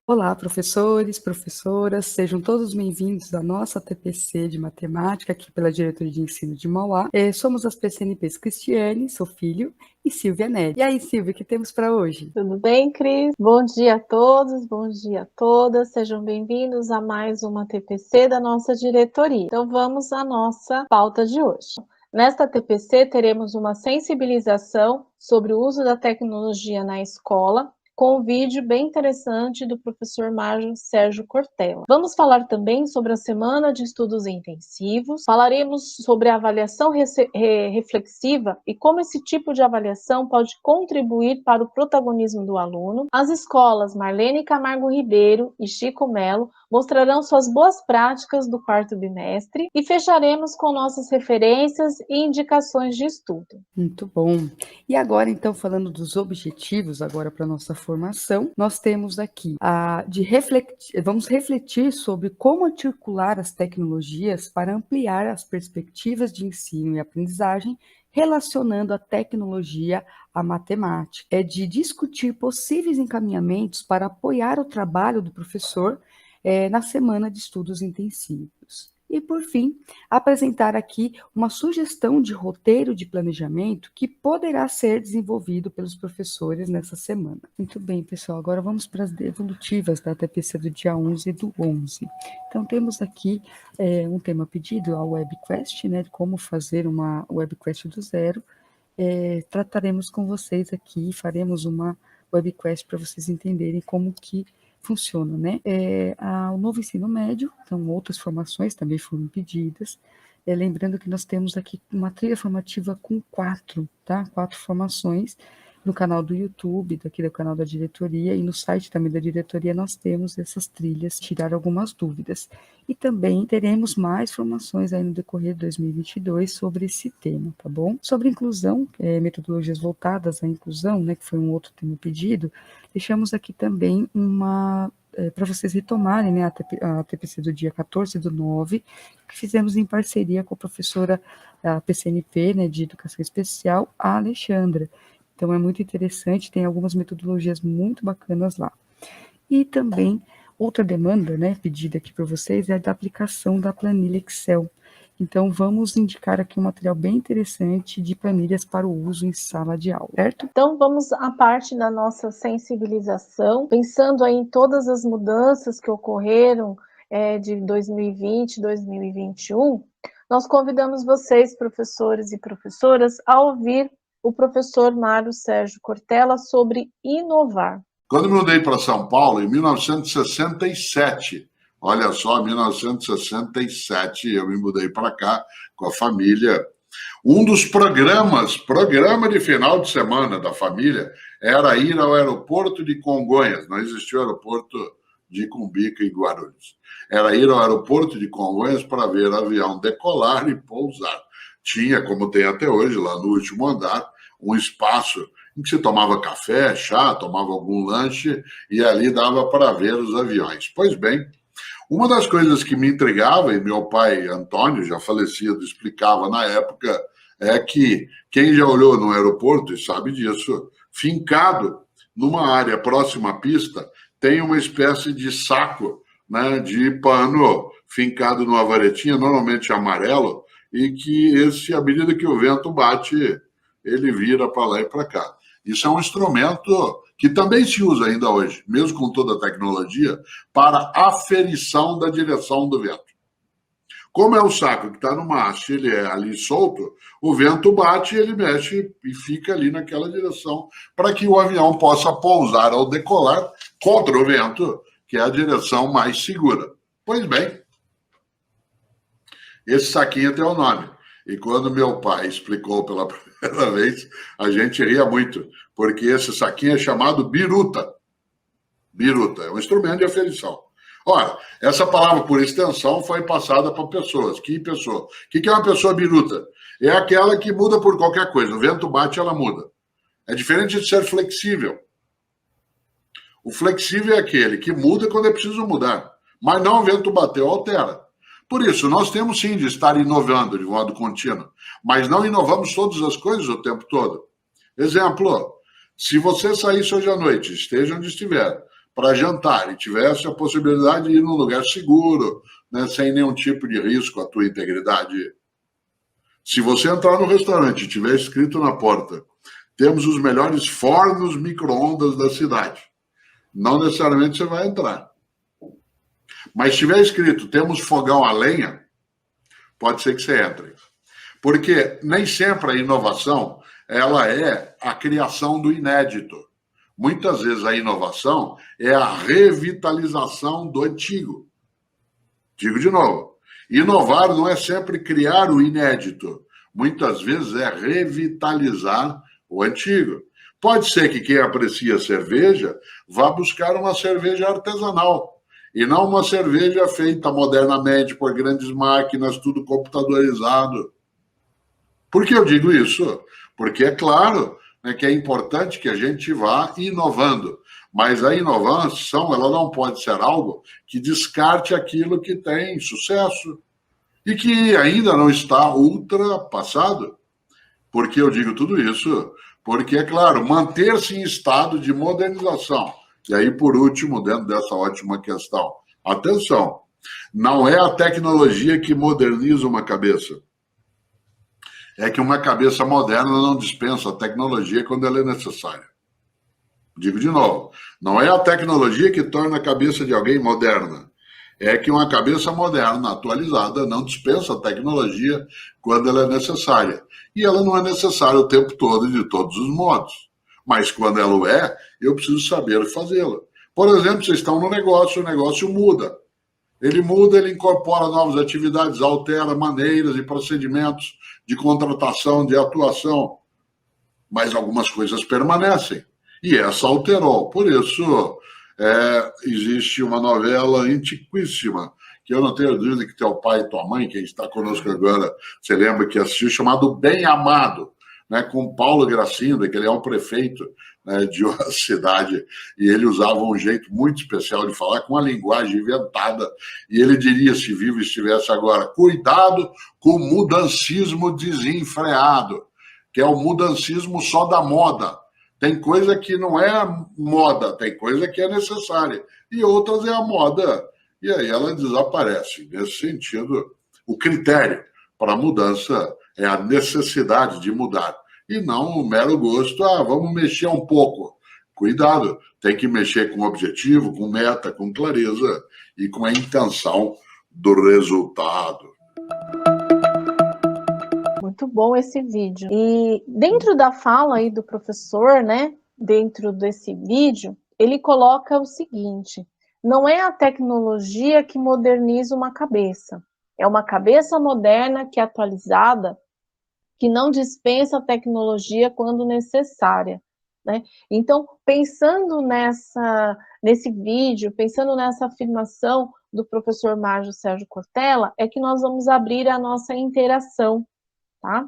Olá, professores, professoras, sejam todos bem-vindos à nossa TPC de Matemática, aqui pela Diretoria de Ensino de Mauá. Somos as PCNPs Cristiane, seu filho, e Silvia Neri. E aí, Silvia, o que temos para hoje? Tudo bem, Cris? Bom dia a todos, bom dia a todas. Sejam bem-vindos a mais uma TPC da nossa diretoria. Então, vamos à nossa pauta de hoje. Nesta TPC, teremos uma sensibilização sobre o uso da tecnologia na escola, com um vídeo bem interessante do professor Mário Sérgio Cortella. Vamos falar também sobre a Semana de Estudos Intensivos, falaremos sobre a avaliação reflexiva e como esse tipo de avaliação pode contribuir para o protagonismo do aluno. As escolas Marlene Camargo Ribeiro e Chico Melo mostrarão suas boas práticas do quarto bimestre e fecharemos com nossas referências e indicações de estudo. Muito bom. E agora, então, falando dos objetivos agora para a nossa formação, nós temos aqui vamos refletir sobre como articular as tecnologias para ampliar as perspectivas de ensino e aprendizagem, relacionando a tecnologia à matemática. É de discutir possíveis encaminhamentos para apoiar o trabalho do professor na semana de estudos intensivos. E, por fim, apresentar aqui uma sugestão de roteiro de planejamento que poderá ser desenvolvido pelos professores nessa semana. Muito bem, pessoal, agora vamos para as devolutivas da TPC do dia 11 do 11. Então, temos aqui um tema pedido, a webquest, né, de como fazer uma webquest do zero. Trataremos com vocês aqui, faremos uma webquest para vocês entenderem como que funciona, né? O novo ensino médio, então outras formações também foram pedidas. Lembrando que nós temos aqui uma trilha formativa com 4 formações no canal do YouTube, daqui do canal da diretoria, e no site também da diretoria nós temos essas trilhas, tirar algumas dúvidas. E também teremos mais formações aí no decorrer de 2022 sobre esse tema, tá bom? Sobre inclusão, metodologias voltadas à inclusão, né, que foi um outro tema pedido, deixamos aqui também para vocês retomarem, né, a TPC do dia 14 do 9, que fizemos em parceria com a professora da PCNP, né, de Educação Especial, a Alexandra. Então, é muito interessante, tem algumas metodologias muito bacanas lá. E também, outra demanda, né, pedida aqui para vocês, é a da aplicação da planilha Excel. Então, vamos indicar aqui um material bem interessante de planilhas para o uso em sala de aula, certo? Então, vamos à parte da nossa sensibilização, pensando aí em todas as mudanças que ocorreram de 2020, 2021, nós convidamos vocês, professores e professoras, a ouvir o professor Mário Sérgio Cortella sobre inovar. Quando eu mudei para São Paulo, em 1967, olha só, 1967, eu me mudei para cá com a família. Um dos programa de final de semana da família, era ir ao aeroporto de Congonhas. Não existia o aeroporto de Cumbica em Guarulhos. Era ir ao aeroporto de Congonhas para ver avião decolar e pousar. Tinha, como tem até hoje, lá no último andar, um espaço em que se tomava café, chá, tomava algum lanche, e ali dava para ver os aviões. Pois bem, uma das coisas que me intrigava, e meu pai, Antônio, já falecido, explicava na época, é que quem já olhou no aeroporto e sabe disso, fincado numa área próxima à pista, tem uma espécie de saco, né, de pano fincado numa varetinha, normalmente amarelo, e que à medida que o vento bate, ele vira para lá e para cá. Isso é um instrumento que também se usa ainda hoje, mesmo com toda a tecnologia, para aferição da direção do vento. Como é o saco que está numa haste, ele é ali solto, o vento bate, ele mexe e fica ali naquela direção, para que o avião possa pousar ao decolar contra o vento, que é a direção mais segura. Pois bem, esse saquinho tem um nome. E quando meu pai explicou pela primeira vez, a gente ria muito, porque esse saquinho é chamado biruta. Biruta é um instrumento de aferição. Ora, essa palavra, por extensão, foi passada para pessoas. Que pessoa? O que é uma pessoa biruta? É aquela que muda por qualquer coisa. O vento bate, ela muda. É diferente de ser flexível. O flexível é aquele que muda quando é preciso mudar. Mas não o vento bateu, altera. Por isso, nós temos sim de estar inovando de modo contínuo, mas não inovamos todas as coisas o tempo todo. Exemplo, se você saísse hoje à noite, esteja onde estiver, para jantar e tivesse a possibilidade de ir num lugar seguro, né, sem nenhum tipo de risco à tua integridade. Se você entrar no restaurante e tiver escrito na porta, temos os melhores fornos micro-ondas da cidade, não necessariamente você vai entrar. Mas se tiver escrito, temos fogão a lenha, pode ser que você entre. Porque nem sempre a inovação ela é a criação do inédito. Muitas vezes a inovação é a revitalização do antigo. Digo de novo, inovar não é sempre criar o inédito. Muitas vezes é revitalizar o antigo. Pode ser que quem aprecia cerveja vá buscar uma cerveja artesanal e não uma cerveja feita modernamente por grandes máquinas, tudo computadorizado. Por que eu digo isso? Porque é claro, né, que é importante que a gente vá inovando, mas a inovação ela não pode ser algo que descarte aquilo que tem sucesso e que ainda não está ultrapassado. Por que eu digo tudo isso? Porque, é claro, manter-se em estado de modernização. E aí, por último, dentro dessa ótima questão, atenção, não é a tecnologia que moderniza uma cabeça. É que uma cabeça moderna não dispensa a tecnologia quando ela é necessária. Digo de novo, não é a tecnologia que torna a cabeça de alguém moderna. É que uma cabeça moderna, atualizada, não dispensa a tecnologia quando ela é necessária. E ela não é necessária o tempo todo e de todos os modos. Mas quando ela o é, eu preciso saber fazê-la. Por exemplo, vocês estão no negócio, o negócio muda. Ele muda, ele incorpora novas atividades, altera maneiras e procedimentos de contratação, de atuação. Mas algumas coisas permanecem. E essa alterou. Por isso, existe uma novela antiquíssima, que eu não tenho dúvida que teu pai e tua mãe, quem está conosco agora, você lembra que assistiu, chamado Bem Amado, né, com Paulo Gracinda, que ele é o prefeito, né, de uma cidade, e ele usava um jeito muito especial de falar, com uma linguagem inventada, e ele diria, se vivo estivesse agora, cuidado com o mudancismo desenfreado, que é o mudancismo só da moda. Tem coisa que não é moda, tem coisa que é necessária, e outras é a moda, e aí ela desaparece. Nesse sentido, o critério para a mudança é a necessidade de mudar, e não o mero gosto, vamos mexer um pouco. Cuidado, tem que mexer com objetivo, com meta, com clareza e com a intenção do resultado. Muito bom esse vídeo. E dentro da fala aí do professor, né, dentro desse vídeo, ele coloca o seguinte: não é a tecnologia que moderniza uma cabeça, é uma cabeça moderna que é atualizada, que não dispensa a tecnologia quando necessária, né? Então, pensando nesse vídeo, pensando nessa afirmação do professor Márcio Sérgio Cortella, é que nós vamos abrir a nossa interação, tá?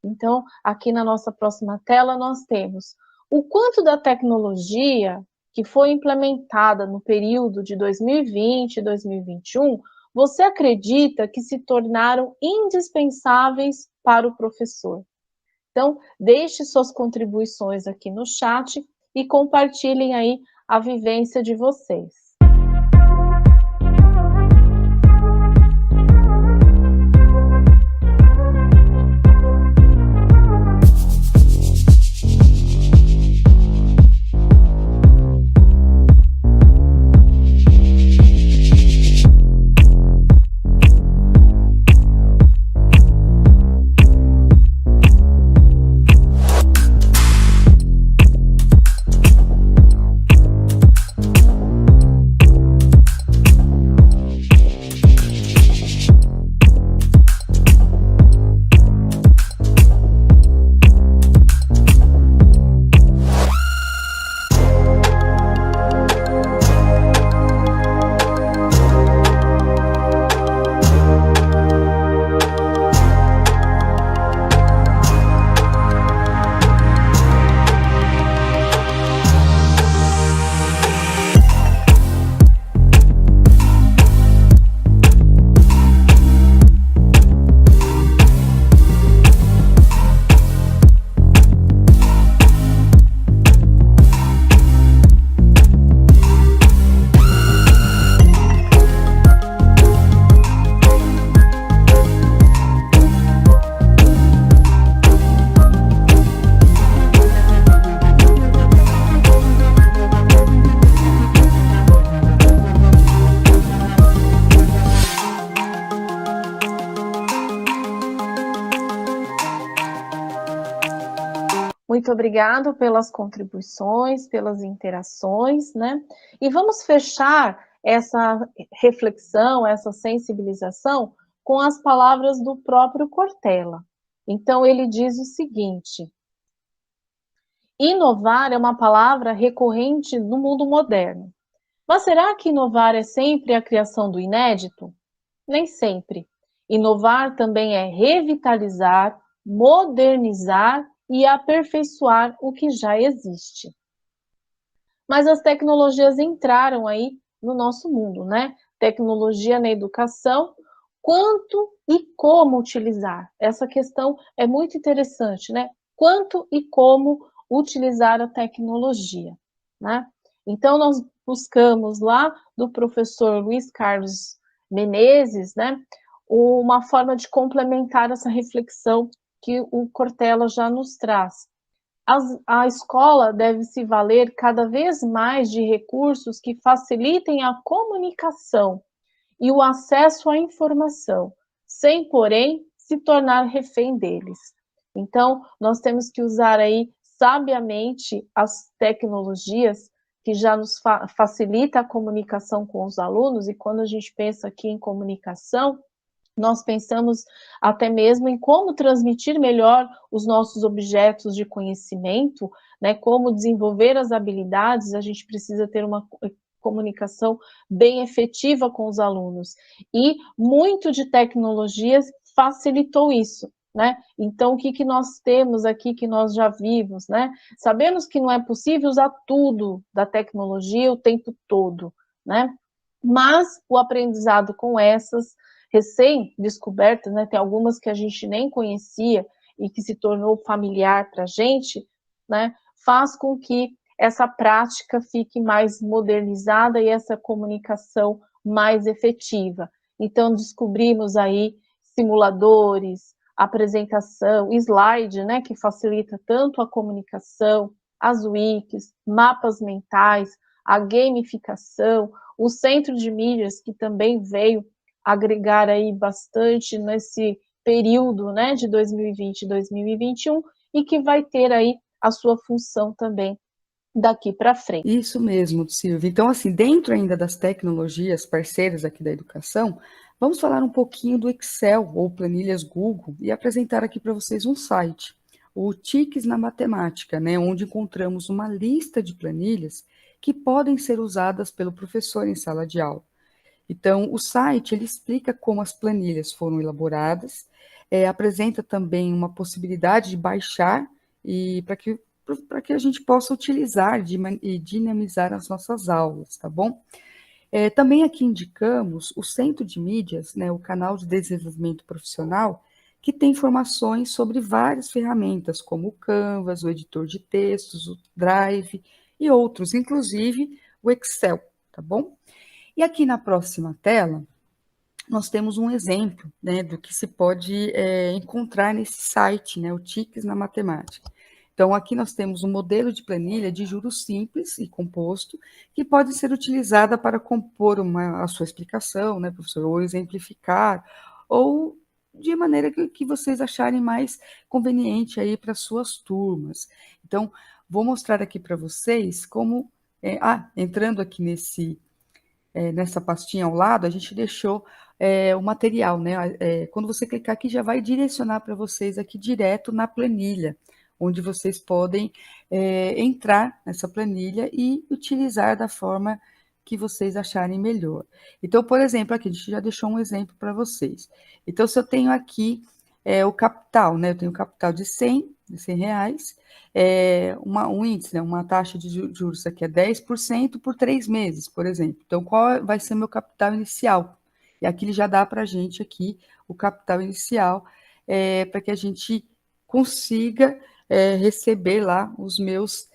Então, aqui na nossa próxima tela, nós temos o quanto da tecnologia que foi implementada no período de 2020 e 2021, você acredita que se tornaram indispensáveis para o professor? Então, deixe suas contribuições aqui no chat e compartilhem aí a vivência de vocês. muito obrigado pelas contribuições, pelas interações, né? E vamos fechar essa reflexão, essa sensibilização com as palavras do próprio Cortella. Então, ele diz o seguinte: inovar é uma palavra recorrente no mundo moderno. Mas será que inovar é sempre a criação do inédito? Nem sempre. Inovar também é revitalizar, modernizar e aperfeiçoar o que já existe. Mas as tecnologias entraram aí no nosso mundo, né? Tecnologia na educação, quanto e como utilizar? Essa questão é muito interessante, né? Quanto e como utilizar a tecnologia, né? Então, nós buscamos lá do professor Luiz Carlos Menezes, né, uma forma de complementar essa reflexão que o Cortella já nos traz. A escola deve se valer cada vez mais de recursos que facilitem a comunicação e o acesso à informação, sem, porém, se tornar refém deles. Então, nós temos que usar aí sabiamente as tecnologias que já nos facilita a comunicação com os alunos, e quando a gente pensa aqui em comunicação, nós pensamos até mesmo em como transmitir melhor os nossos objetos de conhecimento, né, como desenvolver as habilidades, a gente precisa ter uma comunicação bem efetiva com os alunos. E muito de tecnologias facilitou isso, né? Então, o que nós temos aqui que nós já vimos, né? Sabemos que não é possível usar tudo da tecnologia o tempo todo, né? Mas o aprendizado com essas recém-descobertas, né? Tem algumas que a gente nem conhecia e que se tornou familiar para a gente, né? Faz com que essa prática fique mais modernizada e essa comunicação mais efetiva. Então, descobrimos aí simuladores, apresentação, slide, né, que facilita tanto a comunicação, as wikis, mapas mentais, a gamificação, o centro de mídias, que também veio agregar aí bastante nesse período, né, de 2020 e 2021, e que vai ter aí a sua função também daqui para frente. Isso mesmo, Silvia. Então, assim, dentro ainda das tecnologias parceiras aqui da educação, vamos falar um pouquinho do Excel ou planilhas Google e apresentar aqui para vocês um site, o TICS na Matemática, né, onde encontramos uma lista de planilhas que podem ser usadas pelo professor em sala de aula. Então, o site ele explica como as planilhas foram elaboradas, apresenta também uma possibilidade de baixar e para que a gente possa utilizar e dinamizar as nossas aulas, tá bom? Também aqui indicamos o Centro de Mídias, né, o canal de desenvolvimento profissional, que tem informações sobre várias ferramentas, como o Canvas, o editor de textos, o Drive e outros, inclusive o Excel, tá bom? E aqui na próxima tela, nós temos um exemplo, né, do que se pode encontrar nesse site, né, o TICS na Matemática. Então, aqui nós temos um modelo de planilha de juros simples e composto, que pode ser utilizada para compor a sua explicação, né, professor, ou exemplificar, ou de maneira que vocês acharem mais conveniente aí para suas turmas. Então, vou mostrar aqui para vocês como... entrando aqui nessa pastinha ao lado, a gente deixou o material, né? Quando você clicar aqui, já vai direcionar para vocês aqui direto na planilha, onde vocês podem entrar nessa planilha e utilizar da forma que vocês acharem melhor. Então, por exemplo, aqui a gente já deixou um exemplo para vocês. Então, se eu tenho aqui o capital, né? Eu tenho o capital de 100 reais, um índice, né? Uma taxa de juros aqui é 10% por 3 meses, por exemplo. Então, qual vai ser meu capital inicial? E aqui ele já dá para a gente aqui o capital inicial, para que a gente consiga receber lá os meus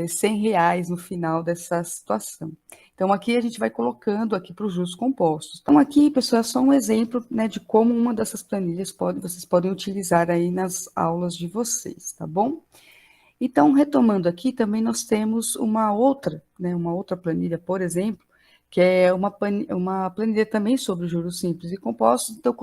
100 reais no final dessa situação. Então, aqui a gente vai colocando aqui para os juros compostos. Então, aqui, pessoal, é só um exemplo, né, de como uma dessas planilhas vocês podem utilizar aí nas aulas de vocês, tá bom? Então, retomando aqui, também nós temos uma outra planilha, por exemplo, que é uma planilha também sobre juros simples e compostos. Então,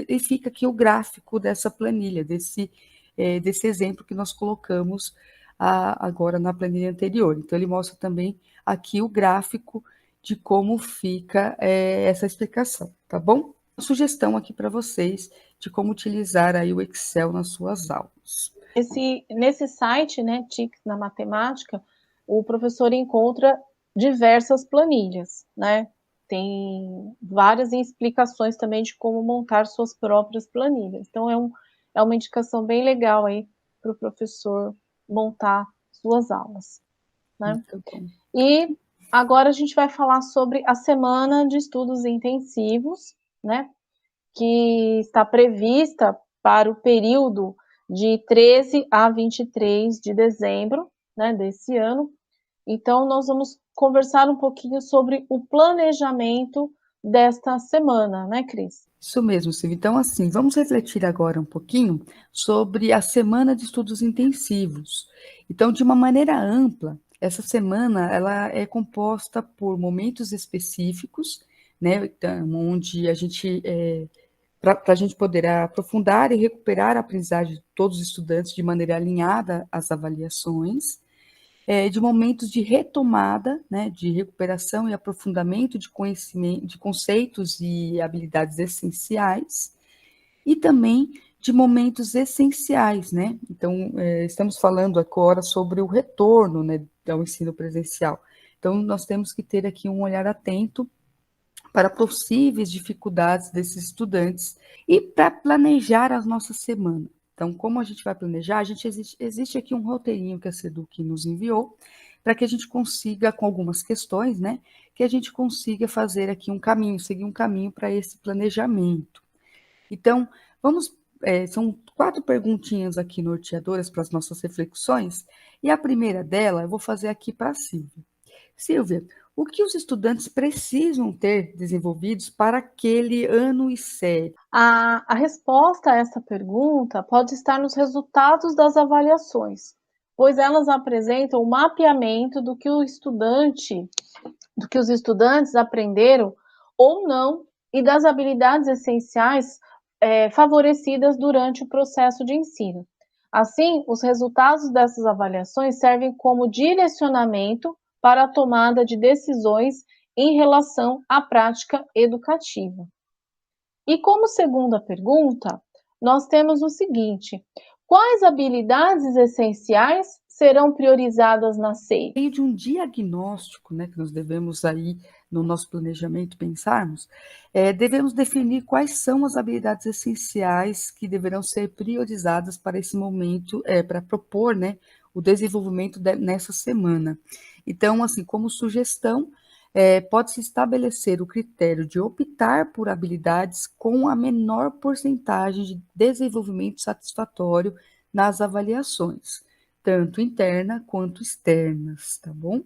e fica aqui o gráfico dessa planilha, desse desse exemplo que nós colocamos agora na planilha anterior. Então, ele mostra também aqui o gráfico de como fica essa explicação, tá bom? Uma sugestão aqui para vocês de como utilizar aí o Excel nas suas aulas. Nesse site, né, TICS na Matemática, o professor encontra diversas planilhas, né? Tem várias explicações também de como montar suas próprias planilhas. Então, é uma indicação bem legal aí para o professor montar suas aulas, né? Muito bom. E agora a gente vai falar sobre a semana de estudos intensivos, né? Que está prevista para o período de 13 a 23 de dezembro, né, desse ano. Então, nós vamos conversar um pouquinho sobre o planejamento desta semana, né, Cris? Isso mesmo, Silvia. Então, assim, vamos refletir agora um pouquinho sobre a semana de estudos intensivos. Então, de uma maneira ampla, essa semana ela é composta por momentos específicos, né, então, onde a gente para a gente poder aprofundar e recuperar a aprendizagem de todos os estudantes de maneira alinhada às avaliações, de momentos de retomada, né, de recuperação e aprofundamento de conhecimento, de conceitos e habilidades essenciais, e também de momentos essenciais, né? Então, estamos falando agora sobre o retorno, né, ao ensino presencial. Então, nós temos que ter aqui um olhar atento para possíveis dificuldades desses estudantes e para planejar a nossa semana. Então, como a gente vai planejar? Existe aqui um roteirinho que a Seduc nos enviou, para que a gente consiga, com algumas questões, né, que a gente consiga fazer aqui um caminho, seguir um caminho para esse planejamento. Então, são 4 perguntinhas aqui norteadoras para as nossas reflexões, e a primeira dela eu vou fazer aqui para a Silvia. Silvia, o que os estudantes precisam ter desenvolvidos para aquele ano e série? A resposta a essa pergunta pode estar nos resultados das avaliações, pois elas apresentam o mapeamento do que os estudantes aprenderam ou não e das habilidades essenciais favorecidas durante o processo de ensino. Assim, os resultados dessas avaliações servem como direcionamento para a tomada de decisões em relação à prática educativa. E como segunda pergunta, nós temos o seguinte: quais habilidades essenciais serão priorizadas na SEI? Meio de um diagnóstico, né, que nós devemos aí, no nosso planejamento, pensarmos, devemos definir quais são as habilidades essenciais que deverão ser priorizadas para esse momento, para propor, né, o desenvolvimento nessa semana. Então, assim, como sugestão, pode-se estabelecer o critério de optar por habilidades com a menor porcentagem de desenvolvimento satisfatório nas avaliações, tanto interna quanto externas, tá bom?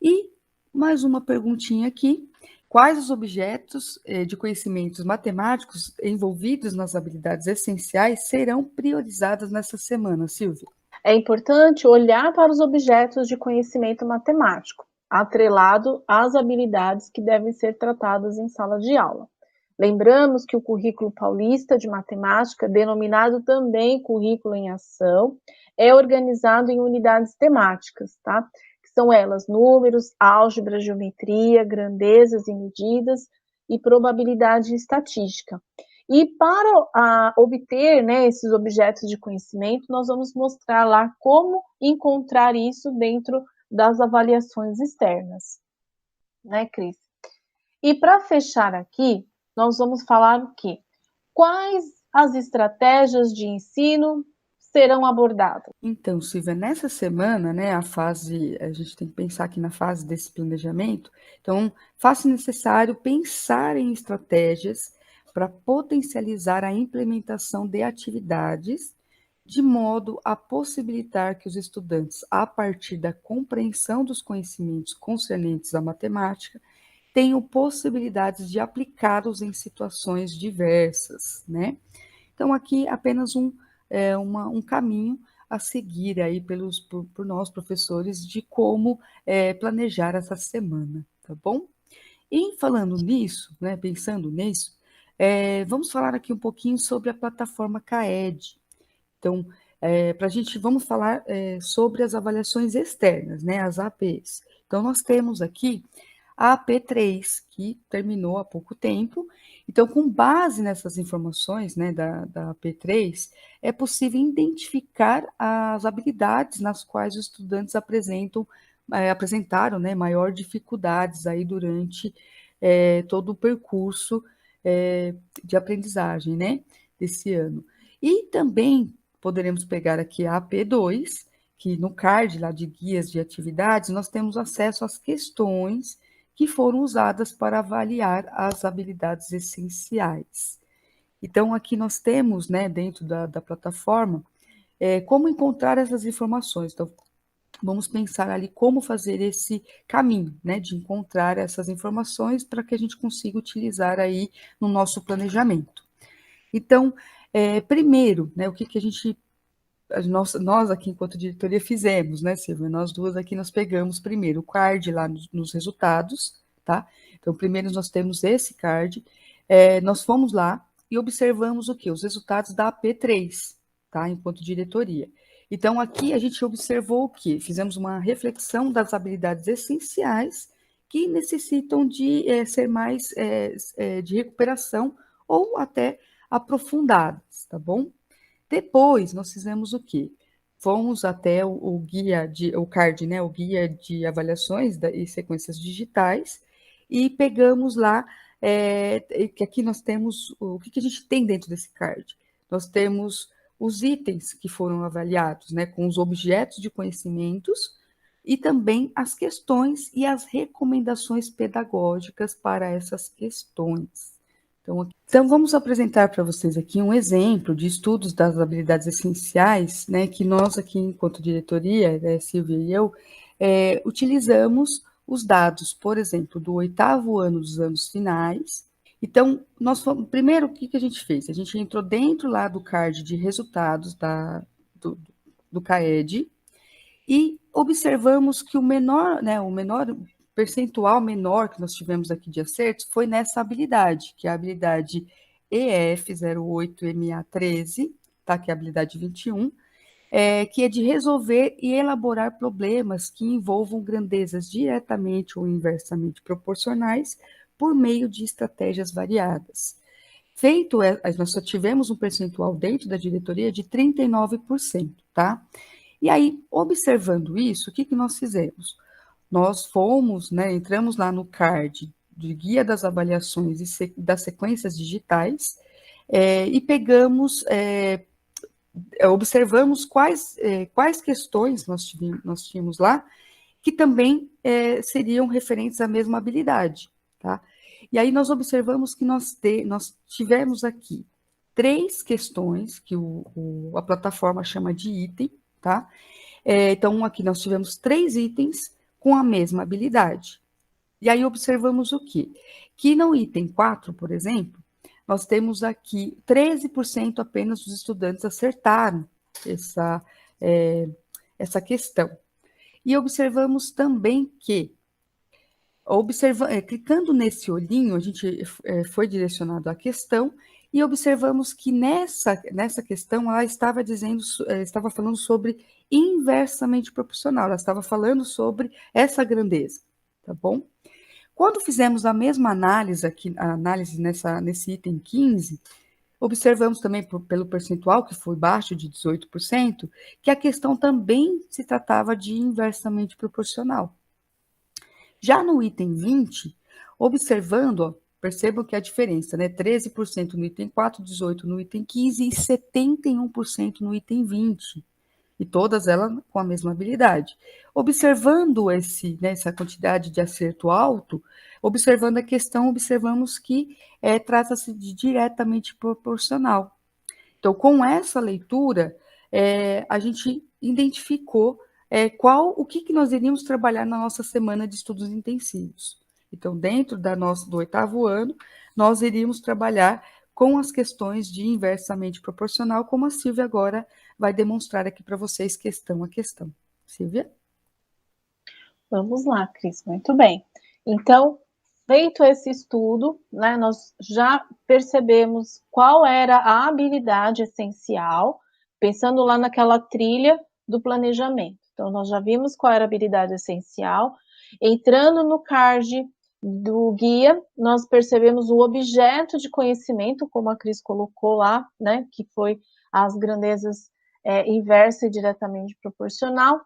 E mais uma perguntinha aqui. Quais os objetos de conhecimentos matemáticos envolvidos nas habilidades essenciais serão priorizados nessa semana, Silvia? É importante olhar para os objetos de conhecimento matemático, atrelado às habilidades que devem ser tratadas em sala de aula. Lembramos que o currículo paulista de matemática, denominado também currículo em ação, é organizado em unidades temáticas, tá? Que são elas números, álgebra, geometria, grandezas e medidas e probabilidade e estatística. E para obter, né, esses objetos de conhecimento, nós vamos mostrar lá como encontrar isso dentro das avaliações externas, né, Cris? E para fechar aqui, nós vamos falar o quê? Quais as estratégias de ensino serão abordadas? Então, Silvia, nessa semana, né, a gente tem que pensar aqui na fase desse planejamento, então, faça necessário pensar em estratégias para potencializar a implementação de atividades, de modo a possibilitar que os estudantes, a partir da compreensão dos conhecimentos concernentes à matemática, tenham possibilidades de aplicá-los em situações diversas, né? Então, aqui apenas um caminho a seguir aí por nós, professores, de como planejar essa semana, tá bom? E falando nisso, né, pensando nisso, vamos falar aqui um pouquinho sobre a plataforma CAED. Então, vamos falar sobre as avaliações externas, né, as APs. Então, nós temos aqui a AP3, que terminou há pouco tempo. Então, com base nessas informações, né, da AP3, é possível identificar as habilidades nas quais os estudantes apresentaram, né, maior dificuldades aí durante todo o percurso de aprendizagem, né, desse ano. E também poderemos pegar aqui a AP2, que no card lá de guias de atividades, nós temos acesso às questões que foram usadas para avaliar as habilidades essenciais. Então, aqui nós temos, né, dentro da plataforma, como encontrar essas informações. Então, vamos pensar ali como fazer esse caminho, né, de encontrar essas informações para que a gente consiga utilizar aí no nosso planejamento. Então, primeiro, né, o que a gente nós aqui, enquanto diretoria, fizemos, né, Silvia? Nós duas aqui, nós pegamos primeiro o card lá nos resultados, tá? Então, primeiro nós temos esse card, nós fomos lá e observamos o quê? Os resultados da AP3, tá? Enquanto diretoria. Então, aqui a gente observou o quê? Fizemos uma reflexão das habilidades essenciais que necessitam de ser mais de recuperação ou até aprofundadas, tá bom? Depois, nós fizemos o quê? Fomos até o card, né, o guia de avaliações e sequências digitais, e pegamos lá, que aqui nós temos, o que a gente tem dentro desse card? Nós temos os itens que foram avaliados, né, com os objetos de conhecimentos, e também as questões e as recomendações pedagógicas para essas questões. Então, vamos apresentar para vocês aqui um exemplo de estudos das habilidades essenciais, né, que nós aqui, enquanto diretoria, né, Silvia e eu, utilizamos os dados, por exemplo, do 8º ano dos anos finais. Então, primeiro, o que a gente fez? A gente entrou dentro lá do card de resultados do CAED e observamos que o menor percentual menor que nós tivemos aqui de acertos foi nessa habilidade, que é a habilidade EF08MA13, tá? Que é a habilidade 21, que é de resolver e elaborar problemas que envolvam grandezas diretamente ou inversamente proporcionais por meio de estratégias variadas. Nós só tivemos um percentual dentro da diretoria de 39%, tá? E aí, observando isso, o que nós fizemos? Nós fomos, né, entramos lá no card de guia das avaliações e das sequências digitais, e pegamos, observamos quais questões nós tínhamos lá, que também seriam referentes à mesma habilidade, tá? E aí nós observamos que nós tivemos aqui 3 questões que a plataforma chama de item, tá? Então, aqui nós tivemos 3 itens com a mesma habilidade. E aí observamos o quê? Que no item 4, por exemplo, nós temos aqui 13% apenas dos estudantes acertaram essa questão. E observamos também que, clicando nesse olhinho, a gente foi direcionado à questão e observamos que nessa questão ela estava falando sobre inversamente proporcional, ela estava falando sobre essa grandeza, tá bom? Quando fizemos a mesma análise aqui, nesse item 15, observamos também pelo percentual, que foi baixo de 18%, que a questão também se tratava de inversamente proporcional. Já no item 20, observando, ó, percebam que a diferença, né? 13% no item 4, 18% no item 15 e 71% no item 20. E todas elas com a mesma habilidade. Observando essa quantidade de acerto alto, observando a questão, observamos que trata-se de diretamente proporcional. Então, com essa leitura, a gente identificou o que nós iríamos trabalhar na nossa semana de estudos intensivos. Então, dentro do 8º ano, nós iríamos trabalhar com as questões de inversamente proporcional, como a Silvia agora vai demonstrar aqui para vocês questão a questão. Silvia? Vamos lá, Cris, muito bem. Então, feito esse estudo, né, nós já percebemos qual era a habilidade essencial Pensando lá naquela trilha do planejamento. Então, nós já vimos qual era a habilidade essencial. Entrando no card do guia, nós percebemos o objeto de conhecimento, como a Cris colocou lá, né, que foi as grandezas inversa e diretamente proporcional.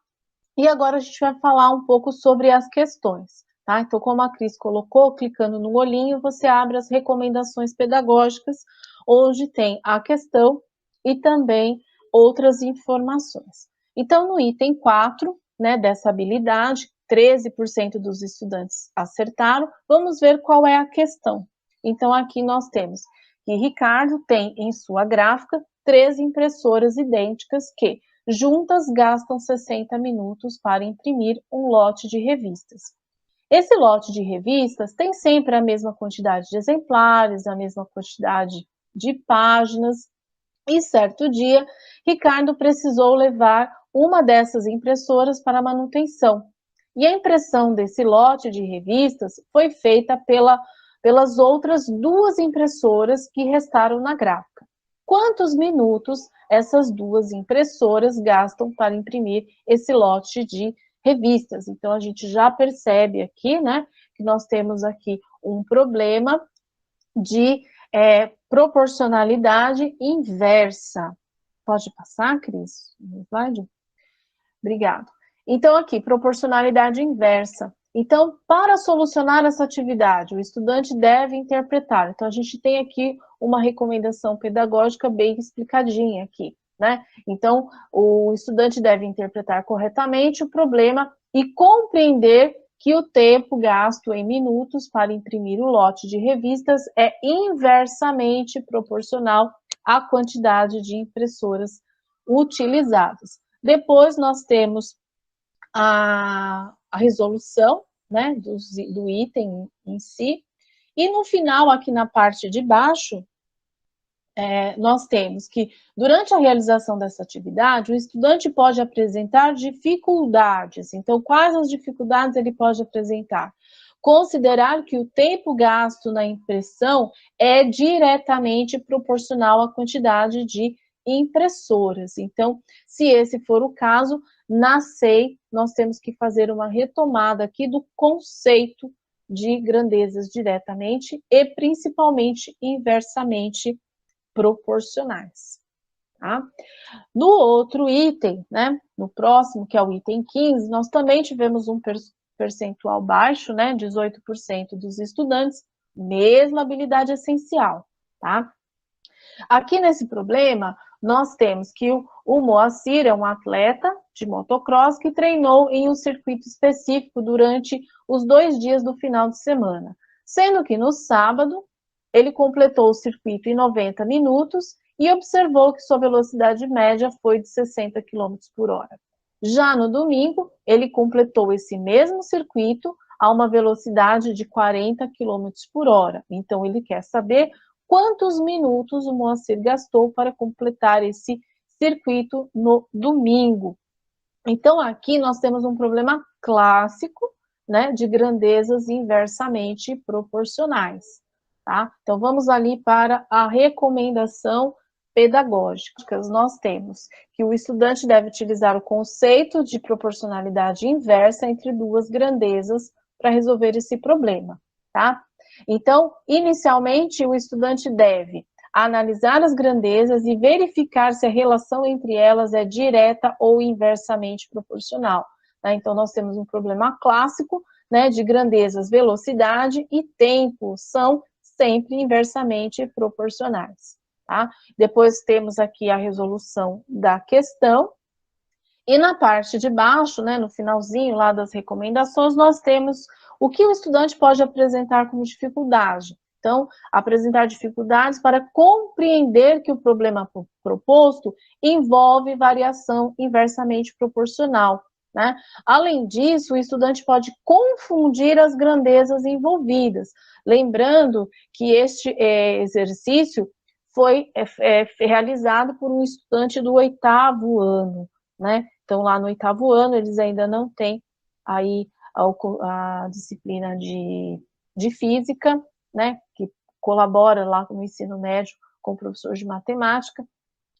E agora a gente vai falar um pouco sobre as questões, tá? Então, como a Cris colocou, clicando no olhinho, você abre as recomendações pedagógicas, onde tem a questão e também outras informações. Então, no item 4, né, dessa habilidade, 13% dos estudantes acertaram. Vamos ver qual é a questão. Então, aqui nós temos que Ricardo tem em sua gráfica 3 impressoras idênticas que juntas gastam 60 minutos para imprimir um lote de revistas. Esse lote de revistas tem sempre a mesma quantidade de exemplares, a mesma quantidade de páginas, e certo dia, Ricardo precisou levar uma dessas impressoras para manutenção. E a impressão desse lote de revistas foi feita pelas outras 2 impressoras que restaram na gráfica. Quantos minutos essas 2 impressoras gastam para imprimir esse lote de revistas? Então, a gente já percebe aqui, né, que nós temos aqui um problema de proporcionalidade inversa. Pode passar, Cris? No slide? Obrigado. Então, aqui, proporcionalidade inversa. Então, para solucionar essa atividade, o estudante deve interpretar. Então, a gente tem aqui uma recomendação pedagógica bem explicadinha aqui, né? Então, o estudante deve interpretar corretamente o problema e compreender que o tempo gasto em minutos para imprimir o lote de revistas é inversamente proporcional à quantidade de impressoras utilizadas. Depois, nós temos a resolução, né, do item em si. E no final, aqui na parte de baixo, nós temos que, durante a realização dessa atividade, o estudante pode apresentar dificuldades. Então, quais as dificuldades ele pode apresentar? Considerar que o tempo gasto na impressão é diretamente proporcional à quantidade de impressoras. Então, se esse for o caso, na SEI, nós temos que fazer uma retomada aqui do conceito de grandezas diretamente e principalmente inversamente proporcionais. Tá? No outro item, né, no próximo, que é o item 15, nós também tivemos um percentual baixo, né, 18% dos estudantes, mesma habilidade essencial, tá? Aqui nesse problema, nós temos que o Moacir é um atleta de motocross que treinou em um circuito específico durante os 2 dias do final de semana, sendo que no sábado ele completou o circuito em 90 minutos e observou que sua velocidade média foi de 60 km por hora. Já no domingo, ele completou esse mesmo circuito a uma velocidade de 40 km por hora. Então, ele quer saber quantos minutos o Moacir gastou para completar esse circuito no domingo. Então, aqui nós temos um problema clássico, né, de grandezas inversamente proporcionais. Tá? Então, vamos ali para a recomendação pedagógica. Nós temos que o estudante deve utilizar o conceito de proporcionalidade inversa entre 2 grandezas para resolver esse problema. Tá? Então, inicialmente, o estudante deve analisar as grandezas e verificar se a relação entre elas é direta ou inversamente proporcional. Tá? Então, nós temos um problema clássico, né, de grandezas, velocidade e tempo são sempre inversamente proporcionais. Tá? Depois temos aqui a resolução da questão. E na parte de baixo, né, no finalzinho lá das recomendações, nós temos o que o estudante pode apresentar como dificuldade. Então, apresentar dificuldades para compreender que o problema proposto envolve variação inversamente proporcional. Né? Além disso, o estudante pode confundir as grandezas envolvidas. Lembrando que este exercício foi realizado por um estudante do 8º ano, né? Então, lá no 8º ano, eles ainda não têm aí a disciplina de física, né? Que colabora lá no ensino médio com o professor de matemática.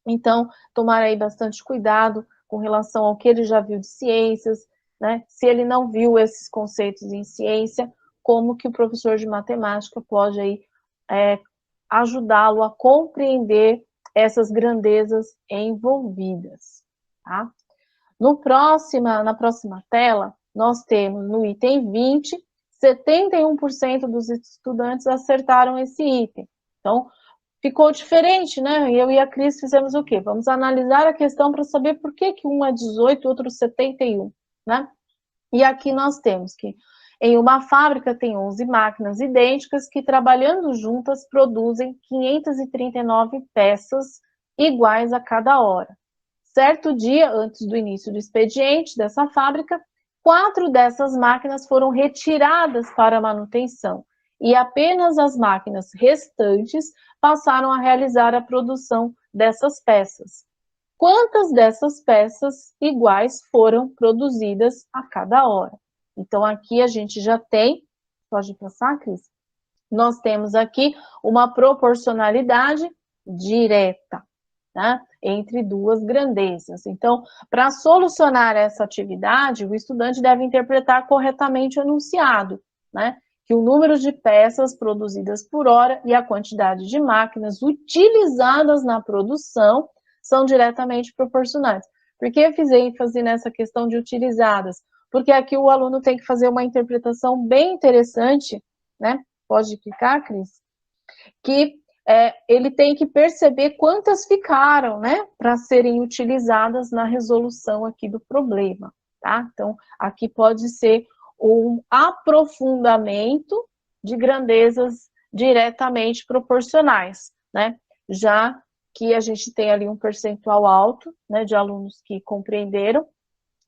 Então, tomar aí bastante cuidado com relação ao que ele já viu de ciências, né? Se ele não viu esses conceitos em ciência, como que o professor de matemática pode aí ajudá-lo a compreender essas grandezas envolvidas, tá? Na próxima tela, nós temos no item 20, 71% dos estudantes acertaram esse item. Então, ficou diferente, né? Eu e a Cris fizemos o quê? Vamos analisar a questão para saber por que um é 18, outro 71, né? E aqui nós temos que em uma fábrica tem 11 máquinas idênticas que, trabalhando juntas, produzem 539 peças iguais a cada hora. Certo dia, antes do início do expediente dessa fábrica, 4 dessas máquinas foram retiradas para manutenção e apenas as máquinas restantes passaram a realizar a produção dessas peças. Quantas dessas peças iguais foram produzidas a cada hora? Então, aqui a gente já tem, pode passar, Cris? Nós temos aqui uma proporcionalidade direta, né, entre duas grandezas. Então, para solucionar essa atividade, o estudante deve interpretar corretamente o enunciado, né, que o número de peças produzidas por hora e a quantidade de máquinas utilizadas na produção são diretamente proporcionais. Por que eu fiz ênfase nessa questão de utilizadas? Porque aqui o aluno tem que fazer uma interpretação bem interessante, né? Pode clicar, Cris? Que ele tem que perceber quantas ficaram, né? Para serem utilizadas na resolução aqui do problema, tá? Então, aqui pode ser um aprofundamento de grandezas diretamente proporcionais, né? Já que a gente tem ali um percentual alto, né, de alunos que compreenderam,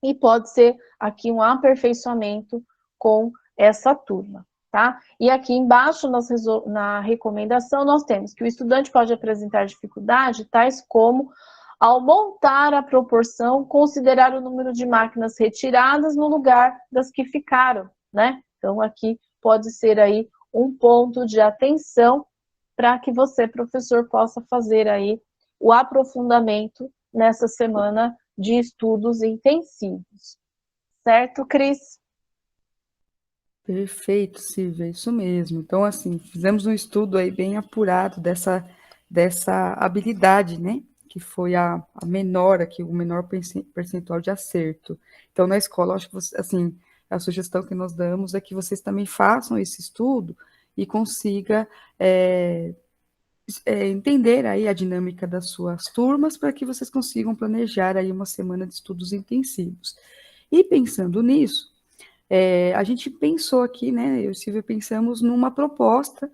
e pode ser aqui um aperfeiçoamento com essa turma, tá? E aqui embaixo, na recomendação, nós temos que o estudante pode apresentar dificuldade, tais como, ao montar a proporção, considerar o número de máquinas retiradas no lugar das que ficaram, né? Então, aqui pode ser aí um ponto de atenção para que você, professor, possa fazer aí o aprofundamento nessa semana de estudos intensivos. Certo, Cris? Perfeito, Silvia, isso mesmo. Então, assim, fizemos um estudo aí bem apurado dessa habilidade, né? Que foi a menor aqui, o menor percentual de acerto. Então, na escola, acho que você, assim, a sugestão que nós damos é que vocês também façam esse estudo e consiga entender aí a dinâmica das suas turmas para que vocês consigam planejar aí uma semana de estudos intensivos. E pensando nisso, a gente pensou aqui, né, eu e o Silvia pensamos numa proposta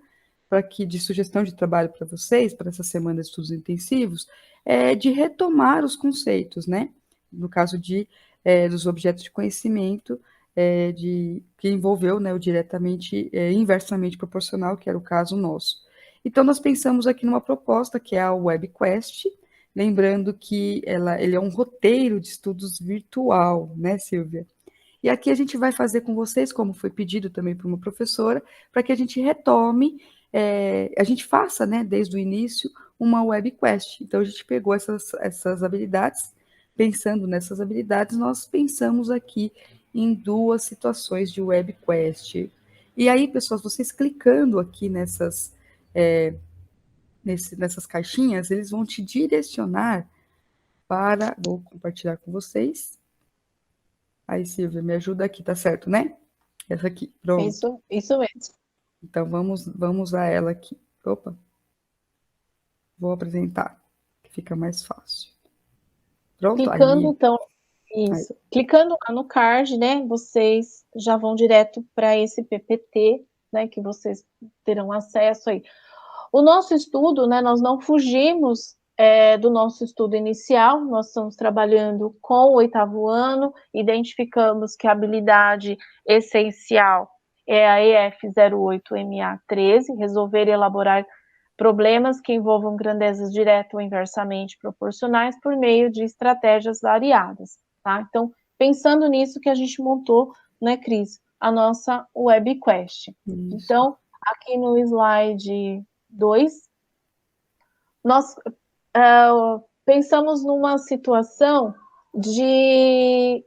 de sugestão de trabalho para vocês, para essa semana de estudos intensivos, de retomar os conceitos, né, no caso dos objetos de conhecimento, que envolveu, né, o diretamente, inversamente proporcional, que era o caso nosso. Então, nós pensamos aqui numa proposta que é a WebQuest, lembrando que ele é um roteiro de estudos virtual, né, Silvia? E aqui a gente vai fazer com vocês, como foi pedido também por uma professora, para que a gente retome, a gente faça, né, desde o início, uma WebQuest. Então, a gente pegou essas habilidades, pensando nessas habilidades, nós pensamos aqui em 2 situações de WebQuest. E aí, pessoal, vocês clicando aqui nessas caixinhas, eles vão te direcionar vou compartilhar com vocês. Aí, Silvia, me ajuda aqui, tá certo, né? Essa aqui, pronto. Isso mesmo. Então, vamos a ela aqui. Opa. Vou apresentar, que fica mais fácil. Pronto? Clicando, Aí. então, isso. Aí. Clicando lá no card, né, vocês já vão direto para esse PPT, né, que vocês terão acesso aí. O nosso estudo, né, nós não fugimos do nosso estudo inicial, nós estamos trabalhando com o 8º ano, identificamos que a habilidade essencial é a EF08MA13, resolver e elaborar problemas que envolvam grandezas direta ou inversamente proporcionais por meio de estratégias variadas, tá? Então, pensando nisso que a gente montou, né, Cris, a nossa WebQuest. Então, aqui no slide 2, nós pensamos numa situação de